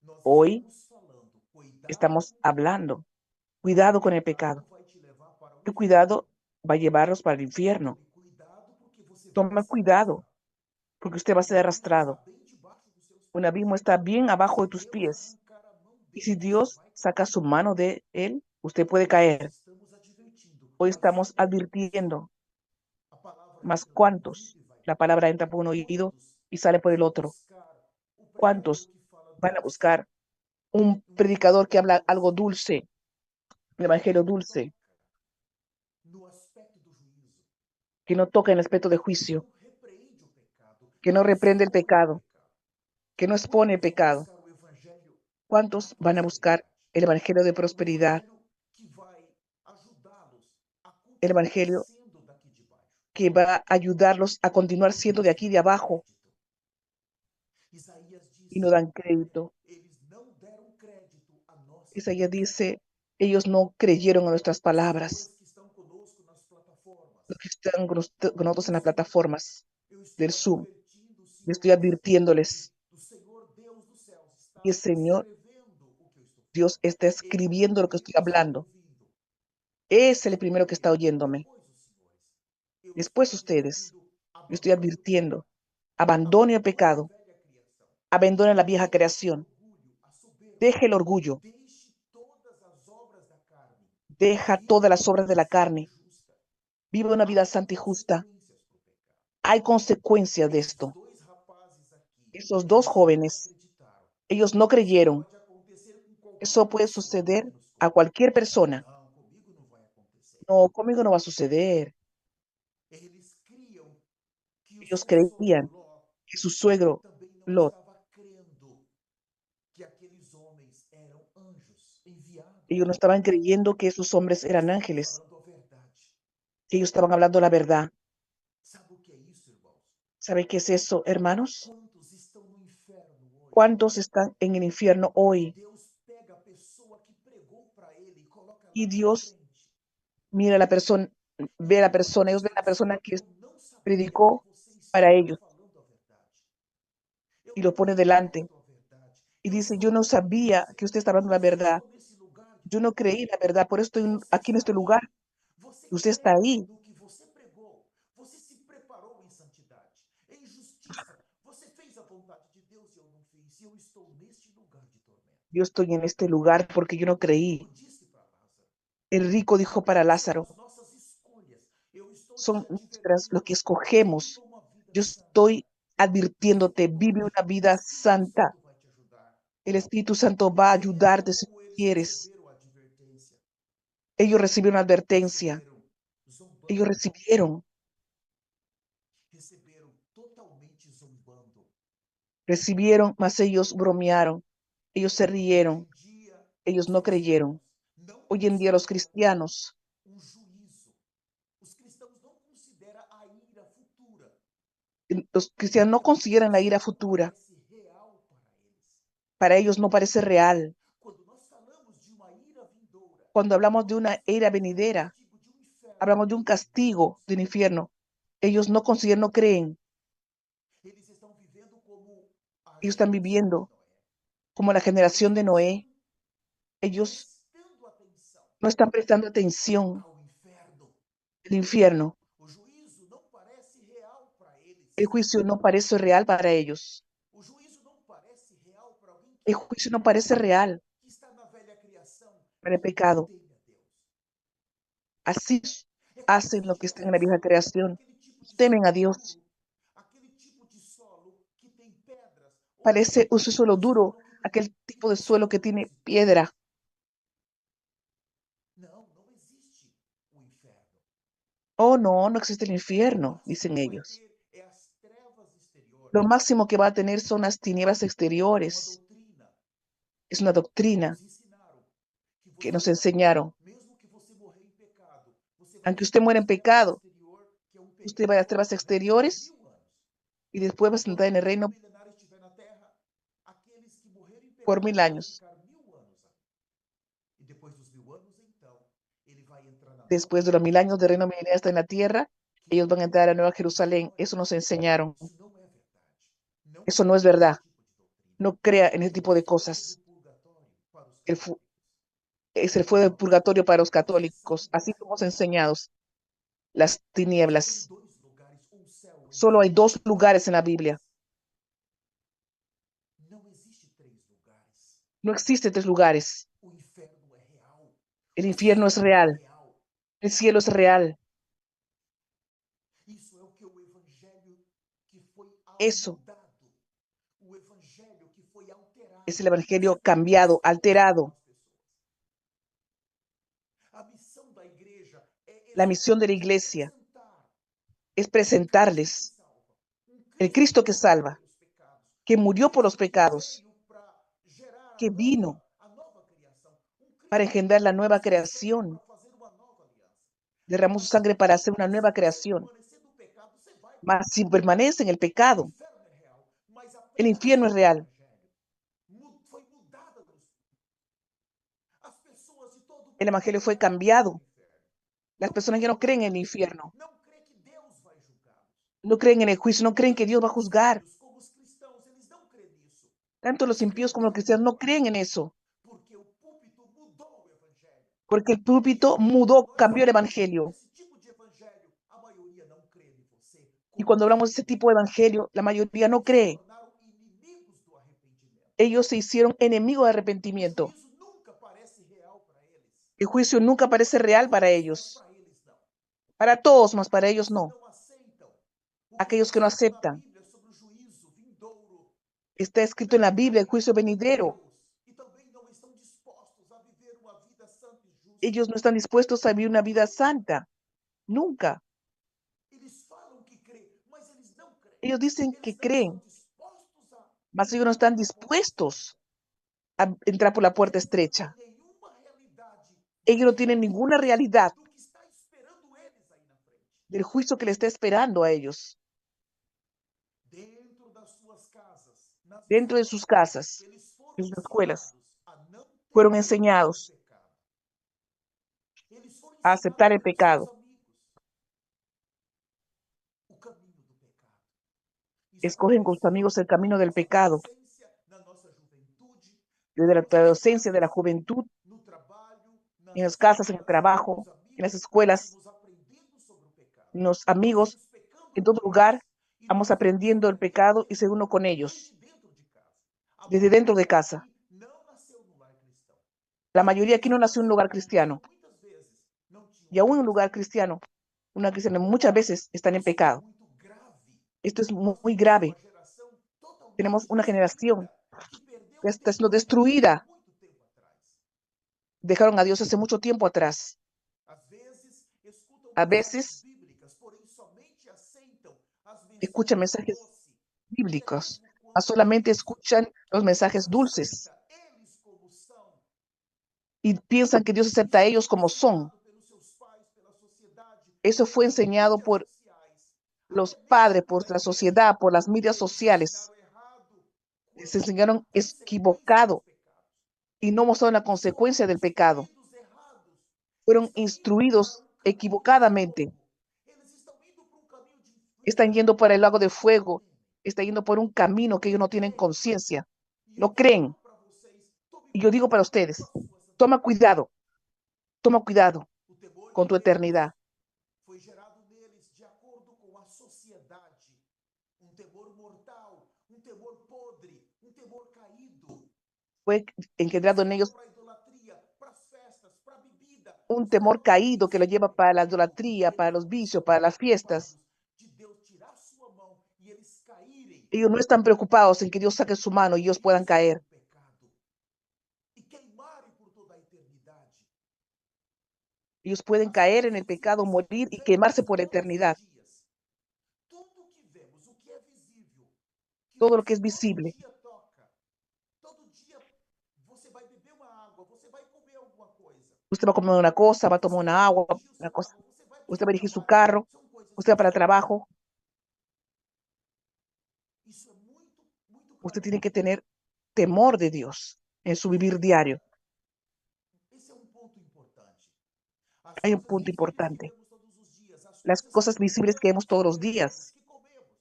S2: nós
S1: Hoy
S2: estamos falando, cuidado
S1: estamos
S2: com o pecado.
S1: hablando, cuidado con el
S2: Pecado
S1: pecado.
S2: vai te levar para o
S1: El
S2: inferno.
S1: cuidado va a llevarlos para el infierno.
S2: Tome cuidado porque você vai
S1: Toma
S2: ser
S1: cuidado,
S2: arrastado.
S1: porque usted va a
S2: O
S1: ser
S2: abismo está
S1: arrastrado.
S2: bem debaixo dos seus
S1: Un
S2: pés.
S1: abismo está bien
S2: E
S1: abajo
S2: se
S1: de tus
S2: Deus
S1: pies.
S2: arrancar a mão
S1: Y
S2: dele,
S1: si
S2: você
S1: Dios
S2: vai
S1: saca
S2: cair.
S1: su mano de él, usted puede
S2: Hoje nós
S1: caer.
S2: estamos advertindo,
S1: Hoy
S2: mas
S1: estamos
S2: e quantos?
S1: advirtiendo,
S2: A palavra
S1: más
S2: entra num ouvido
S1: cuántos.
S2: e vai
S1: La
S2: para o
S1: palabra
S2: outro.
S1: entra por un oído
S2: Quantos
S1: y sale por el
S2: vão
S1: otro.
S2: buscar o pregador
S1: ¿Cuántos
S2: que fala
S1: van a
S2: doce,
S1: buscar un
S2: um
S1: predicador que
S2: evangelho
S1: habla algo
S2: doce,
S1: dulce, un
S2: que
S1: evangelio
S2: não
S1: dulce,
S2: toca no aspecto do juízo,
S1: que no toca en el aspecto de
S2: que
S1: juicio,
S2: não repreende o pecado,
S1: que
S2: que
S1: no
S2: não
S1: reprende el
S2: expõe o
S1: pecado,
S2: pecado?
S1: que no expone el
S2: Quantos vão
S1: pecado?
S2: buscar o evangelho da
S1: ¿Cuántos van a buscar
S2: prosperidade?
S1: el evangelio de
S2: O
S1: prosperidad,
S2: evangelho que vai ajudá-los a
S1: el
S2: continuar
S1: evangelio
S2: sendo daqui de baixo.
S1: que va a ayudarlos a
S2: E
S1: continuar
S2: não
S1: siendo de
S2: nos
S1: aquí de
S2: dão
S1: abajo
S2: crédito. Isaías
S1: y no
S2: disse:
S1: dan crédito?
S2: eles não deram crédito à nossa
S1: Isaías
S2: palavra.
S1: dice, ellos no creyeron a nuestras
S2: Os senhores
S1: palabras,
S2: que estão conosco nas plataformas,
S1: los que están con nosotros en las
S2: ouçam,
S1: plataformas
S2: eu
S1: del
S2: estou
S1: Zoom.
S2: advertindo os
S1: Yo estoy
S2: senhores que
S1: advirtiéndoles
S2: o Senhor Deus dos céus
S1: y el
S2: está
S1: Señor,
S2: escrevendo o que eu estou
S1: Dios
S2: falando.
S1: está
S2: Ele é o
S1: escribiendo lo que
S2: primeiro
S1: estoy
S2: que está
S1: hablando.
S2: ouvindo.
S1: Es el primero que está
S2: Primeiro,
S1: oyéndome.
S2: depois os senhores. Eu estou
S1: Después ustedes,
S2: advertindo,
S1: yo estoy
S2: abandone o
S1: advirtiendo,
S2: pecado,
S1: abandone el
S2: abandone a
S1: pecado,
S2: velha criação,
S1: abandone la vieja
S2: deixe o
S1: creación,
S2: orgulho, a soberba,
S1: deje el orgullo,
S2: deixe todas as obras da carne e
S1: deja
S2: viva
S1: todas
S2: uma
S1: las obras de
S2: vida
S1: la
S2: santa e
S1: carne,
S2: justa.
S1: vive una vida
S2: Há
S1: santa y justa.
S2: consequências para o pecado.
S1: Hay consecuencias de
S2: Esses
S1: esto.
S2: dois rapazes aqui,
S1: Esos dos
S2: eles não
S1: jóvenes,
S2: acreditaram.
S1: ellos no
S2: Isso
S1: creyeron.
S2: pode acontecer com qualquer
S1: Eso puede
S2: pessoa,
S1: suceder
S2: menos
S1: a
S2: comigo.
S1: cualquier persona.
S2: Não, comigo não vai acontecer.
S1: No, conmigo no va a suceder.
S2: Eles criam que o
S1: Ellos
S2: seu sogro
S1: creían
S2: Ló
S1: que su suegro
S2: também não
S1: Lot,
S2: estava crendo que aqueles homens eram anjos
S1: ellos no
S2: enviados.
S1: estaban creyendo que esos hombres eran
S2: Estavam
S1: ángeles,
S2: falando a verdade.
S1: que ellos estaban hablando la verdad.
S2: Sabe o que é isso, irmãos?
S1: ¿Sabe qué es eso, hermanos?
S2: Quantos estão no inferno
S1: ¿Cuántos están en el infierno hoy?
S2: Deus pega a pessoa que pregou para ele e coloca
S1: Y
S2: lá na
S1: Dios
S2: frente.
S1: mira a la persona,
S2: E
S1: ve a la
S2: ele
S1: persona,
S2: pode
S1: ellos ven
S2: estar
S1: a la persona
S2: dizendo:
S1: que
S2: eu não sabia que
S1: predicó
S2: você
S1: para
S2: estava
S1: ellos
S2: falando a verdade. Eu
S1: y lo pone
S2: creio
S1: delante
S2: nesta verdade.
S1: y
S2: Eu
S1: dice, yo
S2: estou
S1: no
S2: aqui com
S1: sabía
S2: você.
S1: que usted estaba hablando
S2: Por
S1: la
S2: isso eu
S1: verdad.
S2: estou nesse lugar de
S1: Yo no
S2: tormento.
S1: creí la verdad, por eso estoy
S2: Você
S1: aquí en
S2: está
S1: este lugar.
S2: aí. Você
S1: Usted está
S2: crê
S1: ahí.
S2: no que você pregou. Você se preparou em santidade, em justiça. Você fez a vontade de Deus e eu não fiz. E eu estou neste lugar de tormento.
S1: Yo estoy en este lugar porque yo no
S2: O rico
S1: creí.
S2: disse para Lázaro.
S1: El rico dijo para
S2: São
S1: Lázaro,
S2: as nossas escolhas. Eu estou te
S1: son nuestras lo
S2: advertindo.
S1: que
S2: Viva
S1: escogemos.
S2: uma vida
S1: Yo
S2: santa.
S1: estoy advirtiéndote, vive
S2: Misericórdia.
S1: una
S2: O
S1: vida
S2: Espírito
S1: santa.
S2: Santo vai te ajudar.
S1: El Espíritu Santo va a
S2: Vejam
S1: ayudarte si
S2: como eles
S1: quieres.
S2: receberam a advertência.
S1: Ellos recibieron advertencia.
S2: Receberam
S1: Ellos
S2: zombando. Receberam totalmente zombando.
S1: mas ellos bromearon. Ellos se
S2: Hoje
S1: rieron.
S2: em dia,
S1: Ellos
S2: os
S1: no creyeron.
S2: cristãos não
S1: Hoy en día los
S2: consideram
S1: cristianos,
S2: um juízo. Os cristãos não consideram a ira futura.
S1: los cristianos no consideran la
S2: Isso
S1: ira
S2: não
S1: futura.
S2: parece real para eles.
S1: Para ellos no parece real.
S2: Quando nós falamos de uma ira vindoura,
S1: Cuando hablamos de
S2: quando nós
S1: una ira
S2: falamos de um
S1: venidera,
S2: castigo, de um inferno,
S1: hablamos de un
S2: meu
S1: castigo
S2: Deus,
S1: del infierno. Ellos no consideran, no creen.
S2: eles estão vivendo como a
S1: Ellos están
S2: geração de
S1: viviendo
S2: Noé.
S1: como la
S2: Eles
S1: generación de
S2: não
S1: Noé.
S2: estão
S1: Ellos
S2: prestando atenção
S1: no están prestando atención
S2: ao inferno.
S1: al infierno.
S2: O juízo não parece real para
S1: El
S2: eles.
S1: juicio no parece real para ellos.
S2: O juízo não parece real para alguém
S1: El juicio no parece real
S2: que está na velha criação
S1: para el
S2: e não
S1: pecado.
S2: teme a Deus.
S1: Así
S2: É como
S1: hacen
S2: se
S1: lo que están
S2: tivesse
S1: en la vieja
S2: usado
S1: creación.
S2: aquele tipo de
S1: Temen a Dios.
S2: solo, aquele tipo de solo que tem pedras, ou
S1: Parece
S2: aquele
S1: un
S2: tipo
S1: suelo
S2: de
S1: duro,
S2: solo
S1: aquel
S2: que
S1: tipo de
S2: tem
S1: suelo que tiene
S2: escombros e
S1: piedra.
S2: pedras. Não, não existe o inferno.
S1: Oh, no, no existe el
S2: O
S1: infierno,
S2: máximo
S1: dicen
S2: que vai
S1: ellos.
S2: ter é as trevas
S1: Lo
S2: exteriores.
S1: máximo que va a tener son las tinieblas
S2: É uma
S1: exteriores.
S2: doutrina
S1: Es una
S2: que
S1: doctrina
S2: nos ensinaram que
S1: que
S2: você,
S1: nos enseñaron.
S2: mesmo que você morrer em pecado, você vai
S1: Aunque
S2: ir
S1: usted
S2: para
S1: muera
S2: as
S1: en
S2: trevas
S1: pecado,
S2: exterior, que é um
S1: usted
S2: período
S1: va a las
S2: só
S1: trevas
S2: de 1000
S1: exteriores
S2: anos.
S1: y después va a
S2: Quando
S1: sentar en
S2: o
S1: el
S2: reino
S1: reino
S2: milenário estiver na terra, aqueles que morreram em
S1: por
S2: pecado
S1: 1000
S2: vão
S1: años.
S2: ficar 1000 anos aqui. E depois dos 1000 anos, então, ele vai entrar na nova
S1: Después de los 1000 años
S2: Jerusalém,
S1: de reino milenario está en la tierra,
S2: que
S1: ellos van a entrar a Nueva Jerusalén.
S2: história.
S1: Eso nos enseñaron.
S2: Isso não é verdade. Não
S1: Eso no es
S2: creia nesse
S1: verdad.
S2: tipo de doutrina.
S1: No crea en ese
S2: É o
S1: tipo de
S2: fogo do
S1: cosas.
S2: purgatório para os
S1: El fu-
S2: católicos.
S1: es el
S2: Para
S1: fuego del
S2: nós,
S1: purgatorio para los
S2: você
S1: católicos.
S2: sabe
S1: Así
S2: dessa
S1: somos
S2: verdade?
S1: enseñados. Las
S2: Só tem
S1: tinieblas.
S2: dois lugares, o céu ou o
S1: Solo hay
S2: inferno.
S1: dos
S2: Não
S1: lugares en
S2: tem
S1: la
S2: três.
S1: Biblia.
S2: Não existe três lugares.
S1: No existen tres lugares.
S2: O inferno é real.
S1: El
S2: O
S1: infierno es
S2: céu é
S1: real.
S2: real.
S1: El cielo es real.
S2: Isso é o que o evangelho que foi
S1: Eso
S2: mudado. O evangelho que foi
S1: es
S2: alterado.
S1: el evangelio
S2: Está
S1: cambiado,
S2: distorcendo
S1: alterado.
S2: as pessoas. A missão da igreja é
S1: La misión de la
S2: exatamente
S1: iglesia
S2: apresentar
S1: es
S2: um Cristo que
S1: presentarles
S2: salva, um
S1: el
S2: Cristo que
S1: Cristo que
S2: morreu
S1: salva,
S2: pelos pecados,
S1: que
S2: um
S1: murió por los
S2: Cristo que
S1: pecados,
S2: veio para gerar
S1: que vino
S2: a nova criação, um
S1: para
S2: Cristo que
S1: engendrar la
S2: derramou o
S1: nueva
S2: seu sangue
S1: creación,
S2: para fazer uma nova aliança.
S1: derramó su
S2: Mas
S1: sangre para hacer una
S2: se
S1: nueva
S2: você
S1: creación.
S2: permanecer no pecado, você vai para o
S1: Mas si
S2: inferno.
S1: permanece en el
S2: O
S1: pecado,
S2: inferno é real, mas a
S1: el infierno es
S2: pregação do
S1: real.
S2: evangelho foi mudada nos as pessoas de todo o
S1: El evangelio
S2: planeta
S1: fue
S2: já não creem no
S1: cambiado.
S2: inferno.
S1: Las
S2: Não
S1: personas
S2: crê
S1: ya no
S2: no
S1: creen en el
S2: juízo.
S1: infierno,
S2: Não crê que Deus vai julgá-los.
S1: no creen en el juicio, no creen que Dios
S2: Tanto
S1: va a
S2: os
S1: juzgar.
S2: ímpios como os cristãos, eles não creem nisso.
S1: Tanto los
S2: Eles
S1: impíos
S2: creem
S1: como los
S2: que
S1: cristianos no creen en eso,
S2: porque o púlpito mudou o evangelho.
S1: porque el
S2: E
S1: púlpito
S2: quando
S1: mudó,
S2: nós
S1: cambió el
S2: falamos
S1: evangelio.
S2: desse tipo de evangelho, a maioria não crê em você
S1: Y
S2: como
S1: cuando hablamos de ese
S2: Cristo.
S1: tipo de evangelio, la mayoría no
S2: Eles se
S1: cree.
S2: tornaram inimigos do arrependimento.
S1: Ellos se hicieron enemigos de
S2: O
S1: arrepentimiento.
S2: juízo nunca parece real para eles.
S1: El juicio nunca parece
S2: Para
S1: real para
S2: todos, mas
S1: ellos.
S2: para eles não.
S1: Para todos, mas para ellos
S2: Aqueles que
S1: no.
S2: não aceitam o que está
S1: Aquellos que no
S2: escrito na
S1: aceptan.
S2: Bíblia sobre o juízo vindouro,
S1: Está escrito en
S2: não
S1: la Biblia el
S2: creem
S1: juicio
S2: em
S1: venidero.
S2: Deus e também não estão dispostos a viver uma vida santa e justa.
S1: Ellos no están dispuestos a vivir una vida
S2: Nunca.
S1: santa. Nunca.
S2: Eles falam que crê, mas eles não creem.
S1: Ellos dicen
S2: Eles
S1: que
S2: não estão
S1: creen,
S2: dispostos a
S1: mas ellos no
S2: entrar
S1: están
S2: pela porta estreita.
S1: dispuestos a entrar por la puerta
S2: Eles não têm
S1: estrecha.
S2: nenhuma realidade
S1: Ellos no tienen
S2: do
S1: ninguna
S2: juízo,
S1: realidad
S2: do que está esperando eles aí na frente.
S1: del juicio que le está esperando a ellos.
S2: Dentro das suas casas, nas
S1: dentro de sus casas,
S2: eles foram
S1: en sus escuelas,
S2: ensinados a não
S1: fueron
S2: temer o
S1: enseñados
S2: pecado. Eles foram
S1: a
S2: ensinados
S1: aceptar el
S2: pelos seus
S1: pecado,
S2: amigos o caminho do pecado. Isso
S1: escogen con sus
S2: aconteceu
S1: amigos el camino
S2: na
S1: del
S2: nossa
S1: pecado,
S2: adolescência, na nossa juventude,
S1: desde la
S2: nas nossas
S1: adolescencia, de la
S2: casas,
S1: juventud,
S2: no trabalho,
S1: en
S2: nas
S1: las casas, en el
S2: escolas, com
S1: trabajo,
S2: os
S1: en las
S2: amigos. Nós
S1: escuelas,
S2: fomos aprendendo sobre o pecado.
S1: en los
S2: Nós
S1: amigos,
S2: fomos pecando
S1: en
S2: com
S1: todo lugar,
S2: eles. E
S1: vamos
S2: nós vamos
S1: aprendiendo el pecado y ser
S2: aprendendo
S1: uno con
S2: desde
S1: ellos,
S2: dentro de casa. A
S1: desde dentro de
S2: maioria
S1: casa.
S2: aqui não nasceu no lar cristão.
S1: La
S2: E
S1: mayoría aquí no
S2: muitas
S1: nació en un lugar
S2: vezes,
S1: cristiano,
S2: muitas vezes, não tinha
S1: y
S2: um
S1: aún
S2: lar
S1: en un lugar
S2: cristão.
S1: cristiano, una cristiana muchas veces están en
S2: Isso é
S1: pecado.
S2: muito grave.
S1: Esto es
S2: Nós
S1: muy
S2: temos uma
S1: grave.
S2: geração
S1: Tenemos
S2: totalmente
S1: una generación
S2: destruída que perdeu
S1: que
S2: o
S1: está siendo
S2: temor de Deus há
S1: destruida.
S2: muito tempo atrás.
S1: Dejaron a Dios hace mucho tiempo atrás.
S2: Às vezes, escutam
S1: A
S2: mensagens
S1: veces
S2: bíblicas, porém somente aceitam as
S1: escuchan
S2: mensagens
S1: mensajes
S2: doces, até
S1: bíblicos,
S2: mesmo
S1: mas
S2: quando
S1: solamente
S2: difícil.
S1: escuchan los
S2: Deus
S1: mensajes dulces
S2: aceita eles como são.
S1: y piensan que Dios acepta a
S2: Isso
S1: ellos
S2: foi
S1: como son.
S2: ensinado pelos seus pais, pela sociedade,
S1: Eso fue
S2: pelas
S1: enseñado
S2: mídias
S1: por
S2: sociais,
S1: los
S2: até mesmo
S1: padres, por
S2: pela
S1: la
S2: igreja.
S1: sociedad, por las medias
S2: Eles
S1: sociales.
S2: ensinaram errado
S1: Se
S2: quanto à
S1: enseñaron
S2: consequência dos
S1: equivocado
S2: pecados.
S1: y no mostraron la
S2: E foram
S1: consecuencia del pecado.
S2: instruídos errados.
S1: Fueron
S2: Estão indo para
S1: instruidos
S2: um caminho de
S1: equivocadamente.
S2: fogo. Eles estão indo para um caminho do
S1: Están
S2: inferno
S1: yendo por el
S2: porque
S1: lago de
S2: eles não
S1: fuego.
S2: temem,
S1: Están yendo por un camino que ellos
S2: não
S1: no tienen
S2: creem.
S1: conciencia.
S2: E eu
S1: No creen.
S2: falo para vocês, tome
S1: Y yo digo para
S2: cuidado com
S1: ustedes,
S2: a sua santidade.
S1: toma cuidado
S2: O temor de
S1: con tu
S2: Deus
S1: eternidad.
S2: foi gerado neles de acordo com a sociedade. Um temor mortal, um temor podre, um temor caído.
S1: Fue
S2: Eles
S1: engendrado en
S2: vão
S1: ellos
S2: para a idolatria, para as festas, para a bebida.
S1: un
S2: Os
S1: temor caído que lo
S2: adolescentes
S1: lleva
S2: não
S1: para la
S2: têm
S1: idolatría, para los
S2: temor,
S1: vicios,
S2: estão
S1: para las fiestas.
S2: preocupados de Deus tirar sua mão e eles caírem
S1: Ellos no están preocupados en que Dios saque su mano y ellos puedan
S2: caírem
S1: caer
S2: no pecado e queimarem por toda a eternidade.
S1: ellos pueden
S2: As
S1: caer
S2: coisas
S1: en el pecado,
S2: visíveis
S1: morir y
S2: acontecem
S1: quemarse por la
S2: todos os
S1: eternidad.
S2: dias. Tudo que vemos, o que é visível, que
S1: Todo lo que
S2: você
S1: es
S2: todo
S1: visible.
S2: dia toca, todo dia você vai beber uma água, você vai comer alguma coisa,
S1: Usted va a comer una cosa, va a tomar
S2: você
S1: una
S2: vai
S1: agua,
S2: dirigir o
S1: una
S2: seu
S1: cosa.
S2: carro, você vai para o
S1: Usted
S2: seu
S1: va a dirigir su
S2: trabalho,
S1: carro,
S2: são coisas
S1: usted va para el
S2: visíveis.
S1: trabajo.
S2: Isso é muito, muito
S1: Usted
S2: claro.
S1: tiene que tener temor de Dios en su vivir diario.
S2: Esse é um ponto importante. As
S1: Hay un
S2: coisas
S1: punto
S2: visíveis que
S1: importante.
S2: vemos todos os dias, as
S1: Las
S2: coisas que
S1: cosas visibles que
S2: bebemos,
S1: vemos todos los
S2: bebemos,
S1: días,
S2: que comemos,